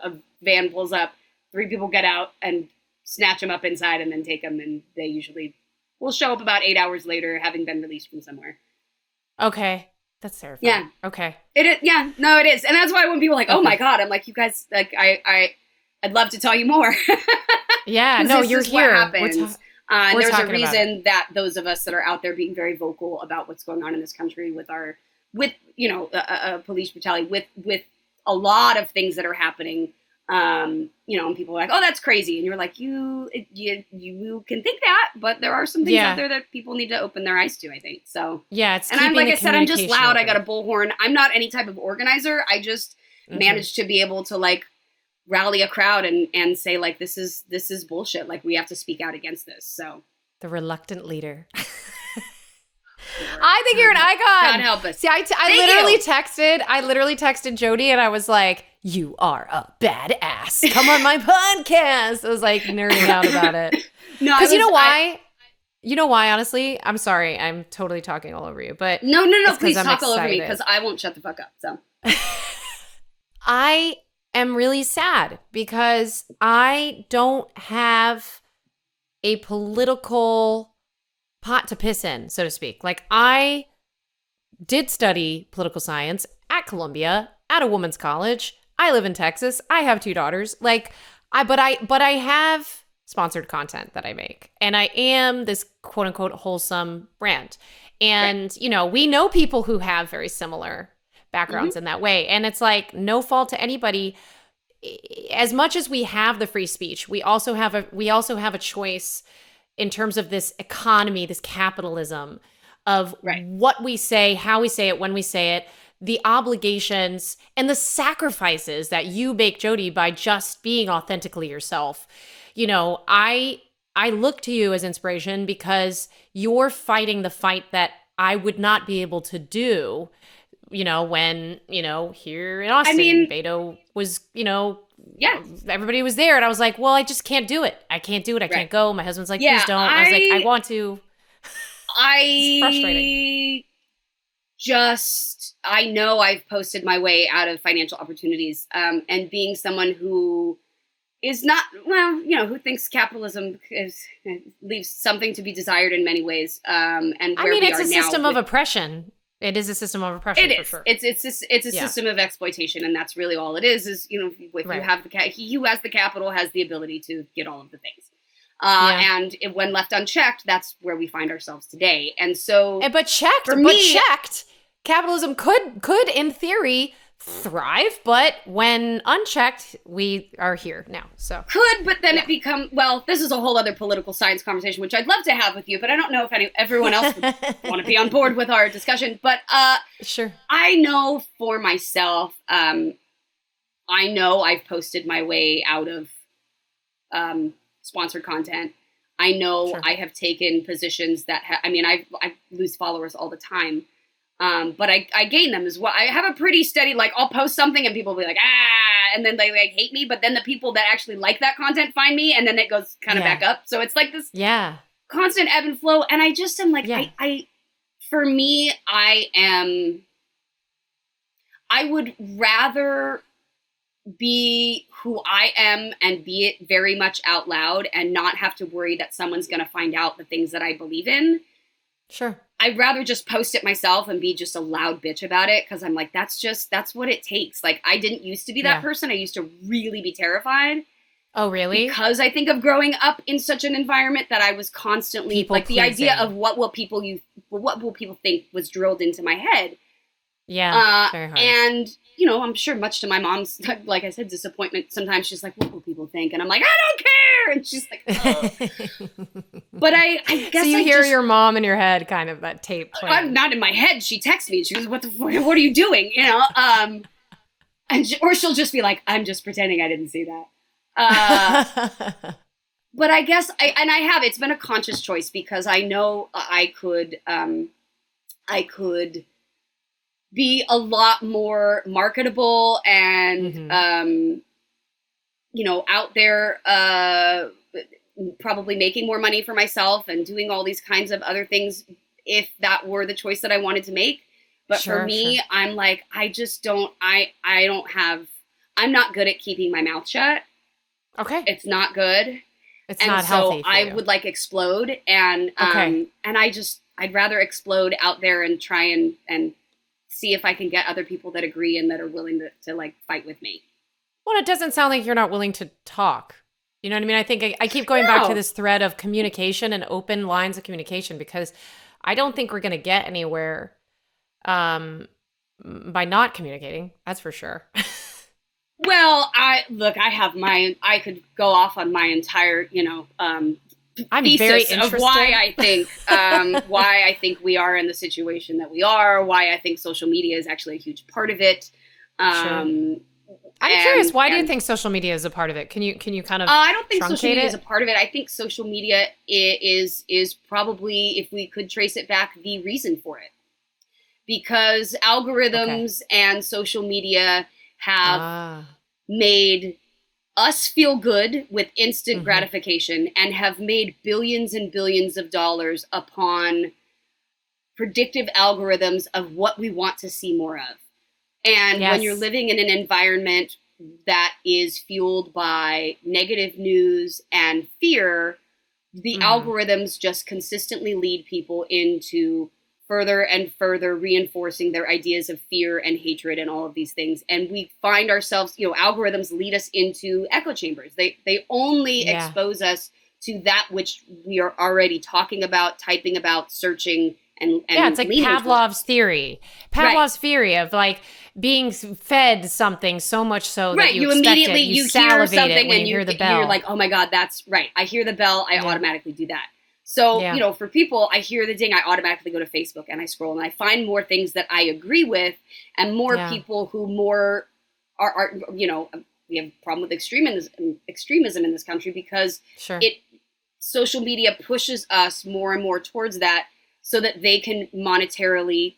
a van pulls up, 3 people get out and snatch them up inside and then take them, and they usually will show up about 8 hours later having been released from somewhere.
Okay. That's terrifying.
Yeah.
Okay.
It is. Yeah. No, it is. And that's why when people are like, oh my God, I'm like, you guys, like, I'd love to tell you more.
Yeah. No, you're here.
What happens. There's a reason that those of us that are out there being very vocal about what's going on in this country with police brutality, with a lot of things that are happening, and people are like, oh, that's crazy. And you're like, you can think that, but there are some things out there that people need to open their eyes to, I think. So,
yeah, it's,
and I'm, like I said, I'm just loud.
Open.
I got a bullhorn. I'm not any type of organizer. I just managed to be able to like rally a crowd and say like, this is bullshit. Like we have to speak out against this. So
the reluctant leader. I think you're an icon.
God help us.
See, I literally texted Jodie and I was like, you are a badass. Come on my podcast. I was like nerding out about it. No, because you know why? You know why, honestly? I'm sorry. I'm totally talking all over you. But
no. Please talk all over me because I won't shut the fuck up. So
I am really sad because I don't have a political pot to piss in, so to speak. Like I did study political science at Columbia, at a women's college. I live in Texas. I have 2 daughters. But I have sponsored content that I make. And I am this quote unquote wholesome brand. And, we know people who have very similar backgrounds in that way. And it's like no fault to anybody. As much as we have the free speech, we also have a choice in terms of this economy, this capitalism of what we say, how we say it, when we say it, the obligations and the sacrifices that you make, Jodie, by just being authentically yourself. I look to you as inspiration because you're fighting the fight that I would not be able to do, when, here in Austin, Beto was, everybody was there. And I was like, well, I just can't do it. I can't do it. I can't go. My husband's like, please don't. I was like, I want to. It's frustrating. I know I've posted my way out of financial opportunities. And being someone who is not, who thinks capitalism leaves something to be desired in many ways. And where it's a system of oppression. It is a system of oppression,
It
for
is.
sure.
It's a system of exploitation, and that's really all it is. Is, you know, if you have he who has the capital has the ability to get all of the things. And when left unchecked, that's where we find ourselves today. And so,
but checked, capitalism could in theory thrive, but when unchecked, we are here now. So
but then it become, well, this is a whole other political science conversation, which I'd love to have with you, but I don't know if everyone else would want to be on board with our discussion. But
sure,
I know for myself, I know I've posted my way out of sponsored content. I know I have taken positions that I lose followers all the time. But I gain them as well. I have a pretty steady, like, I'll post something and people will be like, and then they like hate me. But then the people that actually like that content find me, and then it goes kind of back up. So it's like this constant ebb and flow. And I just am like, for me, I would rather be who I am and be it very much out loud and not have to worry that someone's going to find out the things that I believe in.
Sure.
I'd rather just post it myself and be just a loud bitch about it, because I'm like, that's what it takes. Like, I didn't used to be that person. I used to really be terrified.
Oh, really?
Because I think of growing up in such an environment that I was constantly the idea of what will people think was drilled into my head.
Yeah, very hard.
And, you know, I'm sure much to my mom's, like I said, disappointment, sometimes she's like, what will people think? And I'm like, I don't care! And she's like, oh. But I guess
so you hear your mom in your head, kind of, that tape playing.
I'm not in my head. She texts me. She goes, what are you doing? You know? Or she'll just be like, I'm just pretending I didn't see that. But I guess, it's been a conscious choice, because I know I could be a lot more marketable and, you know, out there, probably making more money for myself and doing all these kinds of other things if that were the choice that I wanted to make. But for me, I'm like, I just don't, I'm not good at keeping my mouth shut.
Okay.
It's not good.
It's not healthy for you.
I would like explode, and I'd rather explode out there and try and see if I can get other people that agree and that are willing to like fight with me.
Well, it doesn't sound like you're not willing to talk. You know what I mean? I think I keep going back to this thread of communication and open lines of communication, because I don't think we're going to get anywhere by not communicating. That's for sure.
Well, I could go off on my entire, you know,
I'm
thesis
very interested
of why I think we are in the situation that we are, why I think social media is actually a huge part of it.
I'm curious, why do you think social media is a part of it? Can you kind of
I don't think social media
it?
is a part of it. I think social media is probably, if we could trace it back, the reason for it. Because algorithms and social media have made us feel good with instant gratification, and have made billions and billions of dollars upon predictive algorithms of what we want to see more of. And when you're living in an environment that is fueled by negative news and fear, the algorithms just consistently lead people into further and further reinforcing their ideas of fear and hatred and all of these things. And we find ourselves, you know, algorithms lead us into echo chambers. They only expose us to that which we are already talking about, typing about, searching, and
it's like Pavlov's theory. Pavlov's theory of like being fed something so much so that you
immediately
it, you
hear something
when
and
you hear the bell.
You're like, oh my God, that's right. I hear the bell, I automatically do that. So, you know, for people, I hear the ding, I automatically go to Facebook and I scroll and I find more things that I agree with, and more people who more are, you know, we have a problem with extremism in this country, because social media pushes us more and more towards that, so that they can monetarily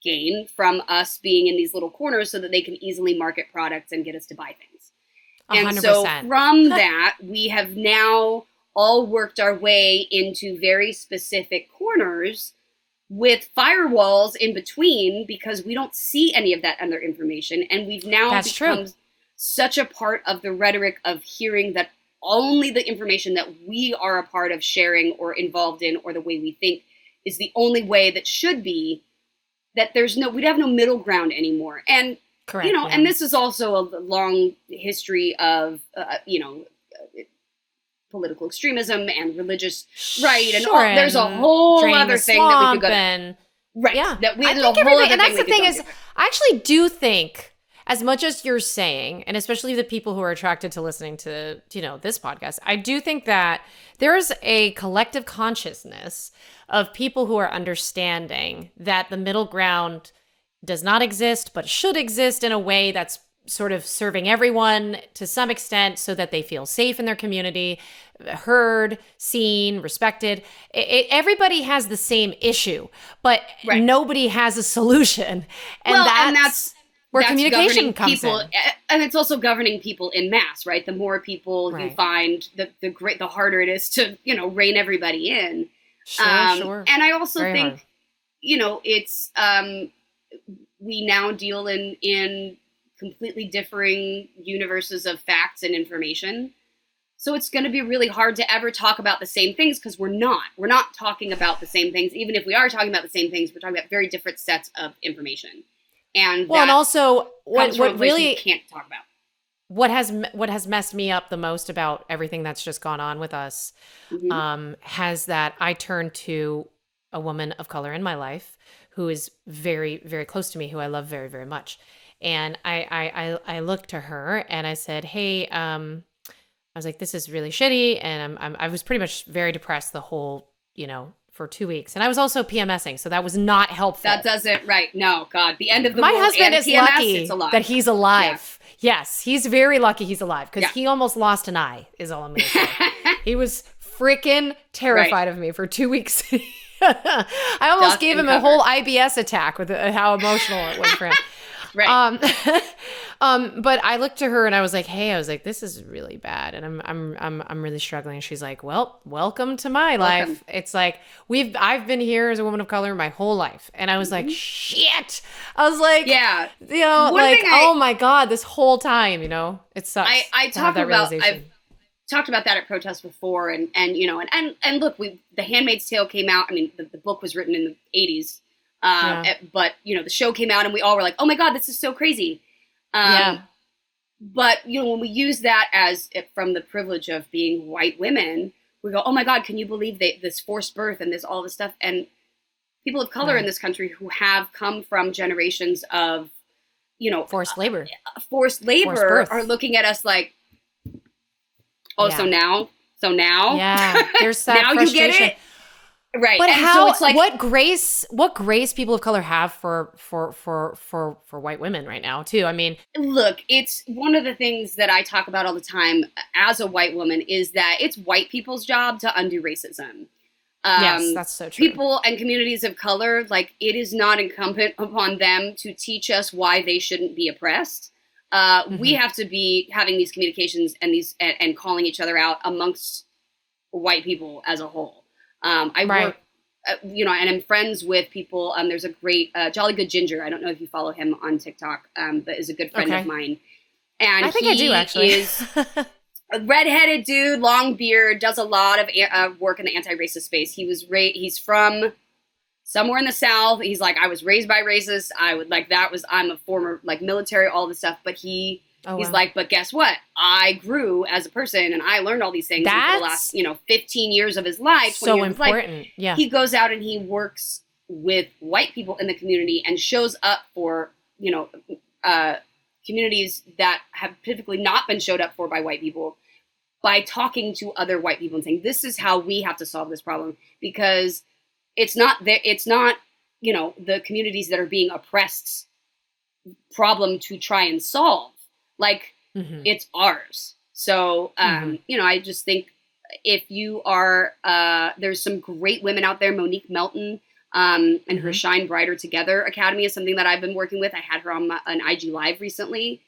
gain from us being in these little corners, so that they can easily market products and get us to buy things. 100%. And so from that, we have now all worked our way into very specific corners with firewalls in between, because we don't see any of that other information. And we've now become such a part of the rhetoric of hearing that only the information that we are a part of sharing or involved in, or the way we think, is the only way that should be, that we'd have no middle ground anymore. And,
Correct.
you know, and this is also a long history of, political extremism and religious right. And there's a whole other thing that we could go to. Right.
Yeah.
That we
I
had
think
a whole other
and that's
thing
the thing is, I actually do think, as much as you're saying, and especially the people who are attracted to listening to, you know, this podcast, I do think that there's a collective consciousness of people who are understanding that the middle ground does not exist, but should exist in a way that's sort of serving everyone to some extent so that they feel safe in their community, heard, seen, respected. Everybody has the same issue, but nobody has a solution. And that's where communication comes in.
And it's also governing people in mass, right? The more people you find, the harder it is to, you know, rein everybody in.
Sure.
And I also
Very
think,
hard.
you know, it's, we now deal in completely differing universes of facts and information. So it's going to be really hard to ever talk about the same things because we're not talking about the same things. Even if we are talking about the same things, we're talking about very different sets of information. And
and also what really
can't talk about.
What has messed me up the most about everything that's just gone on with us, has that I turned to a woman of color in my life who is very, very close to me, who I love very, very much. And I looked to her and I said, hey, I was like, this is really shitty. And I was pretty much very depressed the whole, you know, for 2 weeks. And I was also PMSing. So that was not helpful.
That doesn't, right. No, God, the end of the
My
world
husband
and
is
PMS,
lucky
it's alive.
that he's alive. Yeah. Yes, he's very lucky he's alive because
Yeah.
he almost lost an eye is all I'm going to say. He was freaking terrified of me for 2 weeks. I almost gave him a whole IBS attack with how emotional it was for him.
Right.
But I looked to her and I was like, hey, this is really bad. And I'm really struggling. And she's like, well, welcome to my life. It's like, I've been here as a woman of color my whole life. And I was like, shit. I was like,
yeah,
you know, oh my God, this whole time, you know, it sucks.
I've talked about that at protests before. And you know, and look, The Handmaid's Tale came out. I mean, the book was written in the 80s. But you know, the show came out and we all were like, oh my God, this is so crazy. But you know, when we use that from the privilege of being white women, we go, oh my God, can you believe this forced birth and this, all this stuff? And people of color in this country who have come from generations of, you know,
forced labor
are looking at us like, so now,
yeah, there's that
now
frustration.
You get it. Right.
But
and
how,
so it's like,
what grace people of color have for white women right now too. I mean,
look, it's one of the things that I talk about all the time as a white woman is that it's white people's job to undo racism.
Yes, that's so true.
People and communities of color, like, it is not incumbent upon them to teach us why they shouldn't be oppressed. We have to be having these communications and calling each other out amongst white people as a whole. I work, you know, and I'm friends with people. There's a great Jolly Good Ginger. I don't know if you follow him on TikTok, but is a good friend of mine. And
I think I do, actually.
Is a redheaded dude, long beard, does a lot of work in the anti-racist space. He's from somewhere in the South. He's like, I was raised by racists. I'm a former like military, all this stuff. But he's like, but guess what? I grew as a person and I learned all these things for the last, 15 years of his life.
So important. Yeah.
He goes out and he works with white people in the community and shows up for, communities that have typically not been showed up for by white people by talking to other white people and saying, this is how we have to solve this problem, because it's not the communities that are being oppressed's problem to try and solve. Like, it's ours. So, I just think if you are, there's some great women out there. Monique Melton and her Shine Brighter Together Academy is something that I've been working with. I had her on an IG Live recently.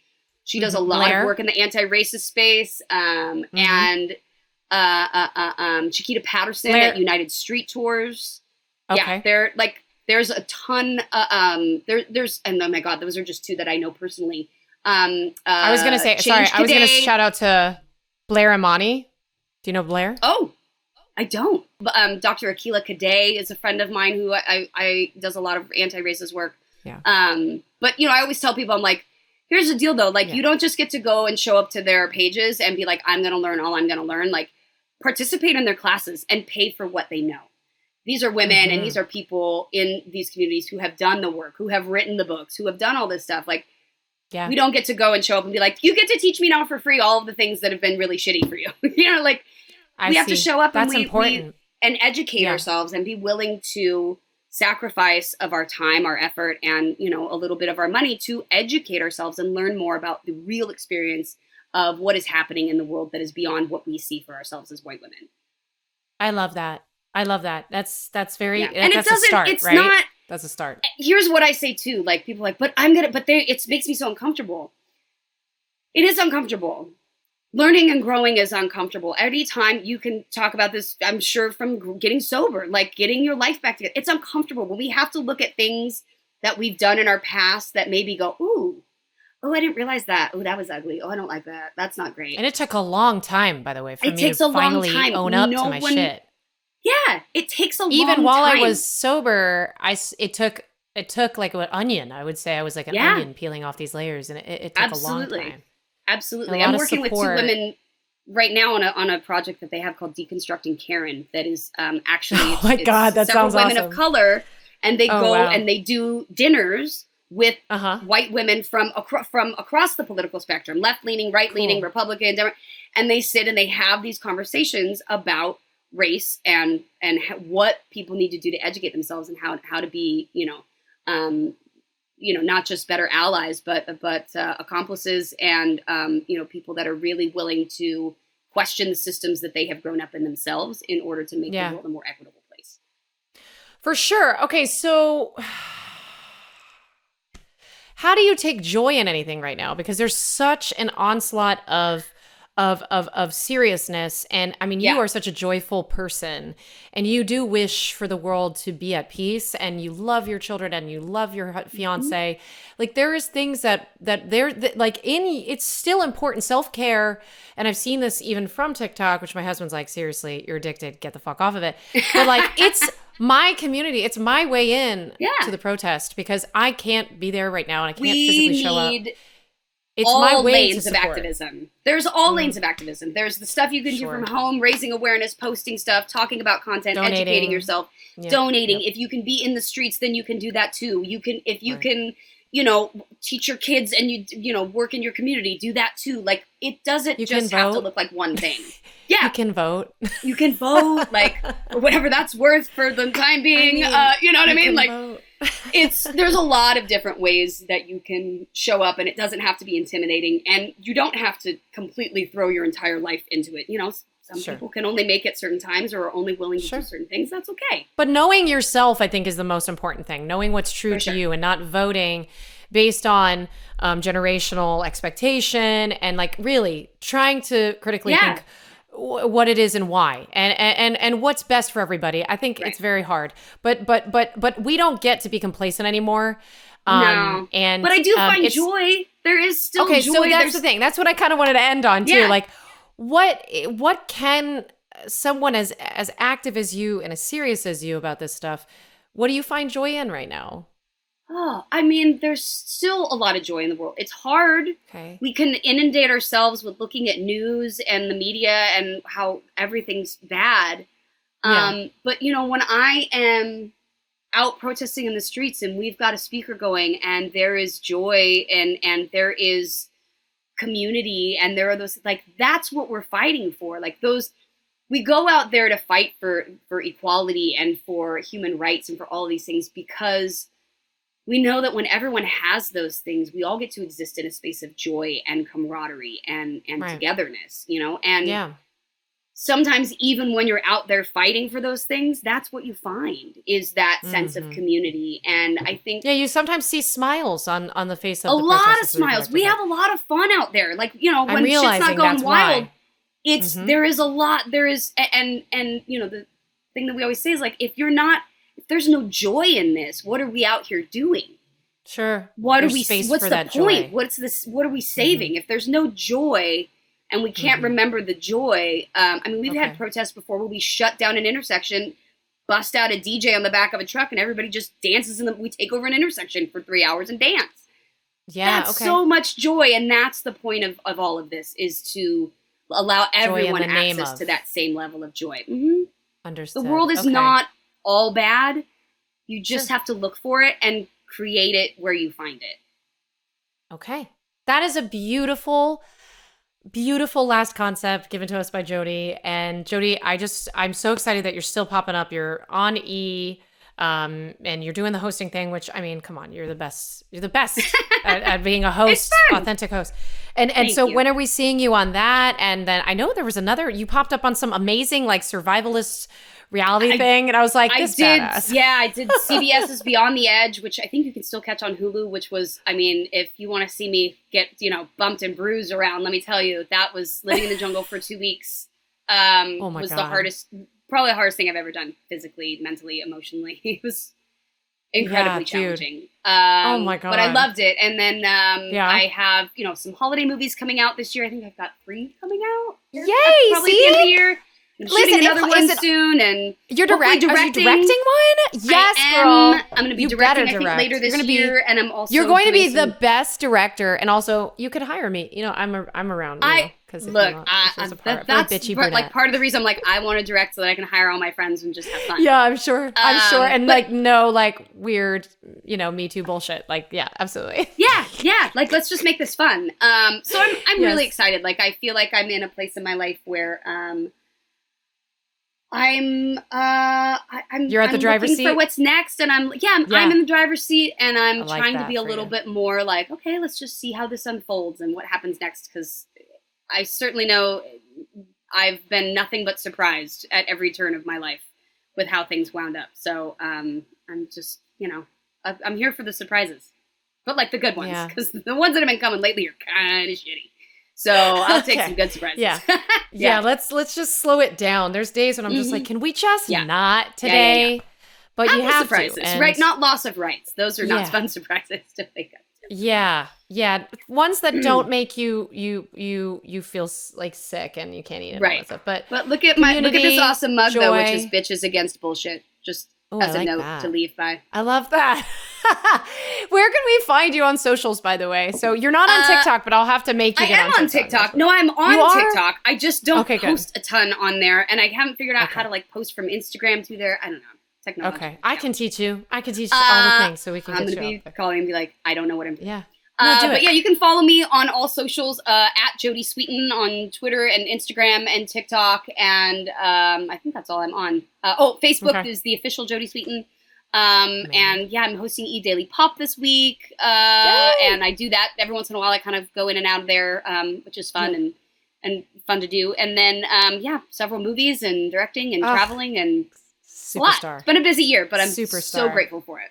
She does a lot of work in the anti-racist space. And Chiquita Patterson at United Street Tours.
Okay.
Yeah, there's a ton. There's and oh my God, those are just two that I know personally.
I was gonna shout out to Blair Imani. Do you know Blair?
Oh, I don't. Dr. Akila Kadei is a friend of mine who I does a lot of anti-racist work.
Yeah.
But, I always tell people, I'm like, here's the deal, though. Like, you don't just get to go and show up to their pages and be like, I'm going to learn all I'm going to learn. Like, participate in their classes and pay for what they know. These are women and these are people in these communities who have done the work, who have written the books, who have done all this stuff. Like, we don't get to go and show up and be like, you get to teach me now for free all of the things that have been really shitty for you. Like, we have to show up and and educate ourselves and be willing to sacrifice of our time, our effort, and, a little bit of our money to educate ourselves and learn more about the real experience of what is happening in the world that is beyond what we see for ourselves as white women.
I love that. That's very,
and
that's a start,
it's
right?
Not,
that's a start.
Here's what I say too. Like, people are like, it makes me so uncomfortable. It is uncomfortable. Learning and growing is uncomfortable. Every time you can talk about this, I'm sure, from getting sober, like getting your life back together. It's uncomfortable, but we have to look at things that we've done in our past that maybe go, ooh, oh, I didn't realize that. Oh, that was ugly. Oh, I don't like that. That's not great.
And it took a long time, by the way, for me to finally own up to my shit.
Yeah, it takes a long time.
Even while I was sober, it took like an onion. I would say I was like an onion peeling off these layers, and it took a long time.
Absolutely. I'm working with 2 women right now on a project that they have called Deconstructing Karen that is actually
oh my God, that sounds
women
awesome.
Of color, and they and they do dinners with white women from across the political spectrum, left-leaning, right-leaning, Republican, Democrat, and they sit and they have these conversations about race and what people need to do to educate themselves and how to be, not just better allies, but accomplices and, people that are really willing to question the systems that they have grown up in themselves in order to make the world a more equitable place.
For sure. Okay, so how do you take joy in anything right now? Because there's such an onslaught of seriousness. And I mean, you are such a joyful person and you do wish for the world to be at peace and you love your children and you love your fiance. Like there is things it's still important. Self-care. And I've seen this even from TikTok, which my husband's like, seriously, you're addicted, get the fuck off of it. But like, it's my community. It's my way in to the protest because I can't be there right now and I can't physically show up. It's
all
my way
lanes of activism. There's all lanes of activism. There's the stuff you can do from home, raising awareness, posting stuff, talking about content, educating yourself, donating. If you can be in the streets, then you can do that too. You can, if you can, teach your kids and you work in your community, do that too. Like it doesn't just have to look like one thing. Yeah.
You can vote.
You can vote, like whatever that's worth for the time being. You know what I mean? Like
vote.
There's a lot of different ways that you can show up and it doesn't have to be intimidating and you don't have to completely throw your entire life into it. Some people can only make it certain times or are only willing to do certain things. That's okay.
But knowing yourself, I think, is the most important thing. Knowing what's true to you and not voting based on generational expectation and like really trying to critically think what it is and why and what's best for everybody. I think it's very hard, but we don't get to be complacent anymore.
No, but I do find joy. There is still joy.
So that's the thing. That's what I kind of wanted to end on too. Like, what can someone as active as you and as serious as you about this stuff? What do you find joy in right now?
Oh, I mean, there's still a lot of joy in the world. It's hard.
Okay.
We can inundate ourselves with looking at news and the media and how everything's bad. But, when I am out protesting in the streets and we've got a speaker going and there is joy and there is community and there are those, like, that's what we're fighting for. Like we go out there to fight for equality and for human rights and for all of these things because we know that when everyone has those things, we all get to exist in a space of joy and camaraderie and togetherness, and sometimes even when you're out there fighting for those things, that's what you find is that sense of community. And I think
you sometimes see smiles on the face of
a lot of smiles. We have a lot of fun out there. Like, when shit's not going wild, it's there is a lot. There is and the thing that we always say is like if there's no joy in this, what are we out here doing?
Sure.
What's the point? Joy. What are we saving? If there's no joy and we can't remember the joy. I mean, we've had protests before where we shut down an intersection, bust out a DJ on the back of a truck, and everybody just dances we take over an intersection for 3 hours and dance.
Yeah.
That's so much joy. And that's the point of all of this, is to allow everyone access to that same level of joy.
Understood.
The world is not all bad. You just have to look for it and create it where you find it.
Okay. That is a beautiful, beautiful last concept given to us by Jodie. And Jodie, I'm so excited that you're still popping up. You're on E, and you're doing the hosting thing, which, I mean, come on, you're the best. You're the best at being a host, authentic host. And so when are we seeing you on that? And then I know there was you popped up on some amazing like survivalist reality thing, and I was like, this badass.
Yeah, I did CBS's Beyond the Edge, which I think you can still catch on Hulu, which was, I mean, if you want to see me get, bumped and bruised around, let me tell you, that was living in the jungle for 2 weeks. Was God. Probably the hardest thing I've ever done, physically, mentally, emotionally. It was incredibly challenging.
Oh my God.
But I loved it. And then I have, some holiday movies coming out this year. I think I've got 3 coming out.
Yay!
Probably at the end of the year. I'm shooting another one soon, and
you're directing one? Yes, girl.
I'm going to be directing, I think, later this year, and I'm also
you're going to be the best director, and also you could hire me. I'm around.
That's like part of the reason I'm like, I want to direct so that I can hire all my friends and just have fun.
Yeah, I'm sure, and no like weird, Me Too bullshit. Like, yeah, absolutely.
Yeah. Like, let's just make this fun. So I'm really excited. Like, I feel like I'm in a place in my life where
You're at the driver's seat
for what's next, and I'm in the driver's seat, and I'm trying to be a little bit more like, okay, let's just see how this unfolds and what happens next, because I certainly know I've been nothing but surprised at every turn of my life with how things wound up. So I'm just, I'm here for the surprises, but like the good ones, because the ones that have been coming lately are kind of shitty. So I'll take some good surprises.
Yeah. Let's just slow it down. There's days when I'm just like, can we just not today? But you have
surprises,
to,
right? Not loss of rights. Those are not fun surprises to wake up to.
Yeah. Ones that don't make you feel like sick and you can't eat it.
Right.
But
look at this awesome mug though, which is bitches against bullshit. Just as a note to leave by.
I love that. Where can we find you on socials, by the way? So you're not on TikTok, but I'll have to make you get on TikTok.
I am on TikTok. No, I'm on TikTok. I just don't post a ton on there, and I haven't figured out how to like post from Instagram to there. I don't know. Technology.
Okay. I can teach you. all the things so we can
I'm
get
going to be calling and be like, I don't know what I'm doing.
Yeah.
But yeah, you can follow me on all socials at Jodie Sweetin on Twitter and Instagram and TikTok, and I think that's all I'm on. Facebook is the official Jodie Sweetin. And yeah, I'm hosting Daily Pop this week, and I do that every once in a while. I kind of go in and out of there, which is fun and fun to do. And then several movies and directing and traveling and
superstar.
A lot. It's been a busy year, but I'm so grateful for it.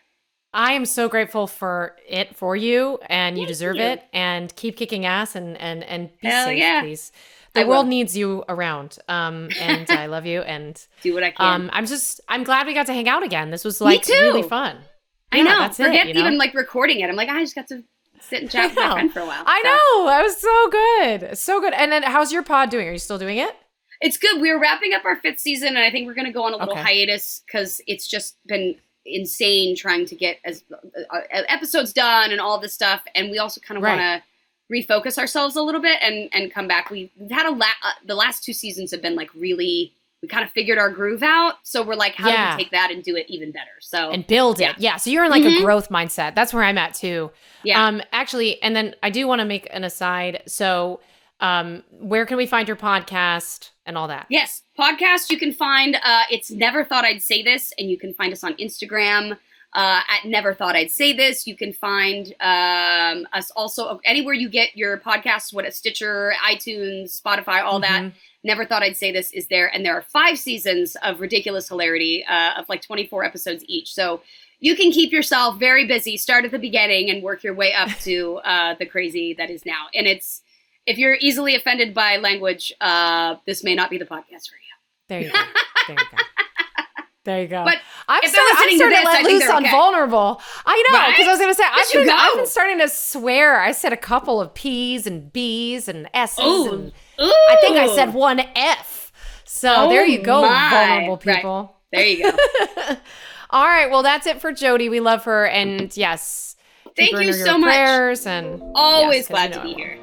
I am so grateful for you, and you deserve it, and keep kicking ass and be safe, please. The world needs you around, and I love you, and
do what I can.
I'm glad we got to hang out again. This was like really fun.
I know. Forget even like recording it. I'm like, I just got to sit and chat with my friend for a while.
I know. That was so good. And then how's your pod doing? Are you still doing it?
It's good. We're wrapping up our 5th season, and I think we're going to go on a little hiatus because it's just been insane trying to get episodes done and all this stuff, and we also kind of want to refocus ourselves a little bit and come back. We've had the last 2 seasons have been like really, we kind of figured our groove out, so we're like, how do we take that and do it even better, and build it. So you're in like a growth mindset. That's where I'm at too. Actually, and then I do want to make an aside. So where can we find your podcast and all that? Yes, podcast you can find, it's Never Thought I'd Say This, and you can find us on Instagram at Never Thought I'd Say This. You can find us also anywhere you get your podcasts, Stitcher, iTunes, Spotify, all that. Never Thought I'd Say This is there, and there are 5 seasons of ridiculous hilarity of like 24 episodes each. So you can keep yourself very busy, start at the beginning, and work your way up to the crazy that is now. And if you're easily offended by language, this may not be the podcast for you.
There you go. There you go.
But
I'm
if they're listening to this,
let
I think
loose
they're
on
okay.
vulnerable. I know, because I was going to say, I've been starting to swear. I said a couple of P's and B's and S's. And I think I said one F. So there you go, vulnerable people.
Right. There you go.
All right. Well, that's it for Jodie. We love her. And yes,
thank you so much.
Prayers and
always glad to be here.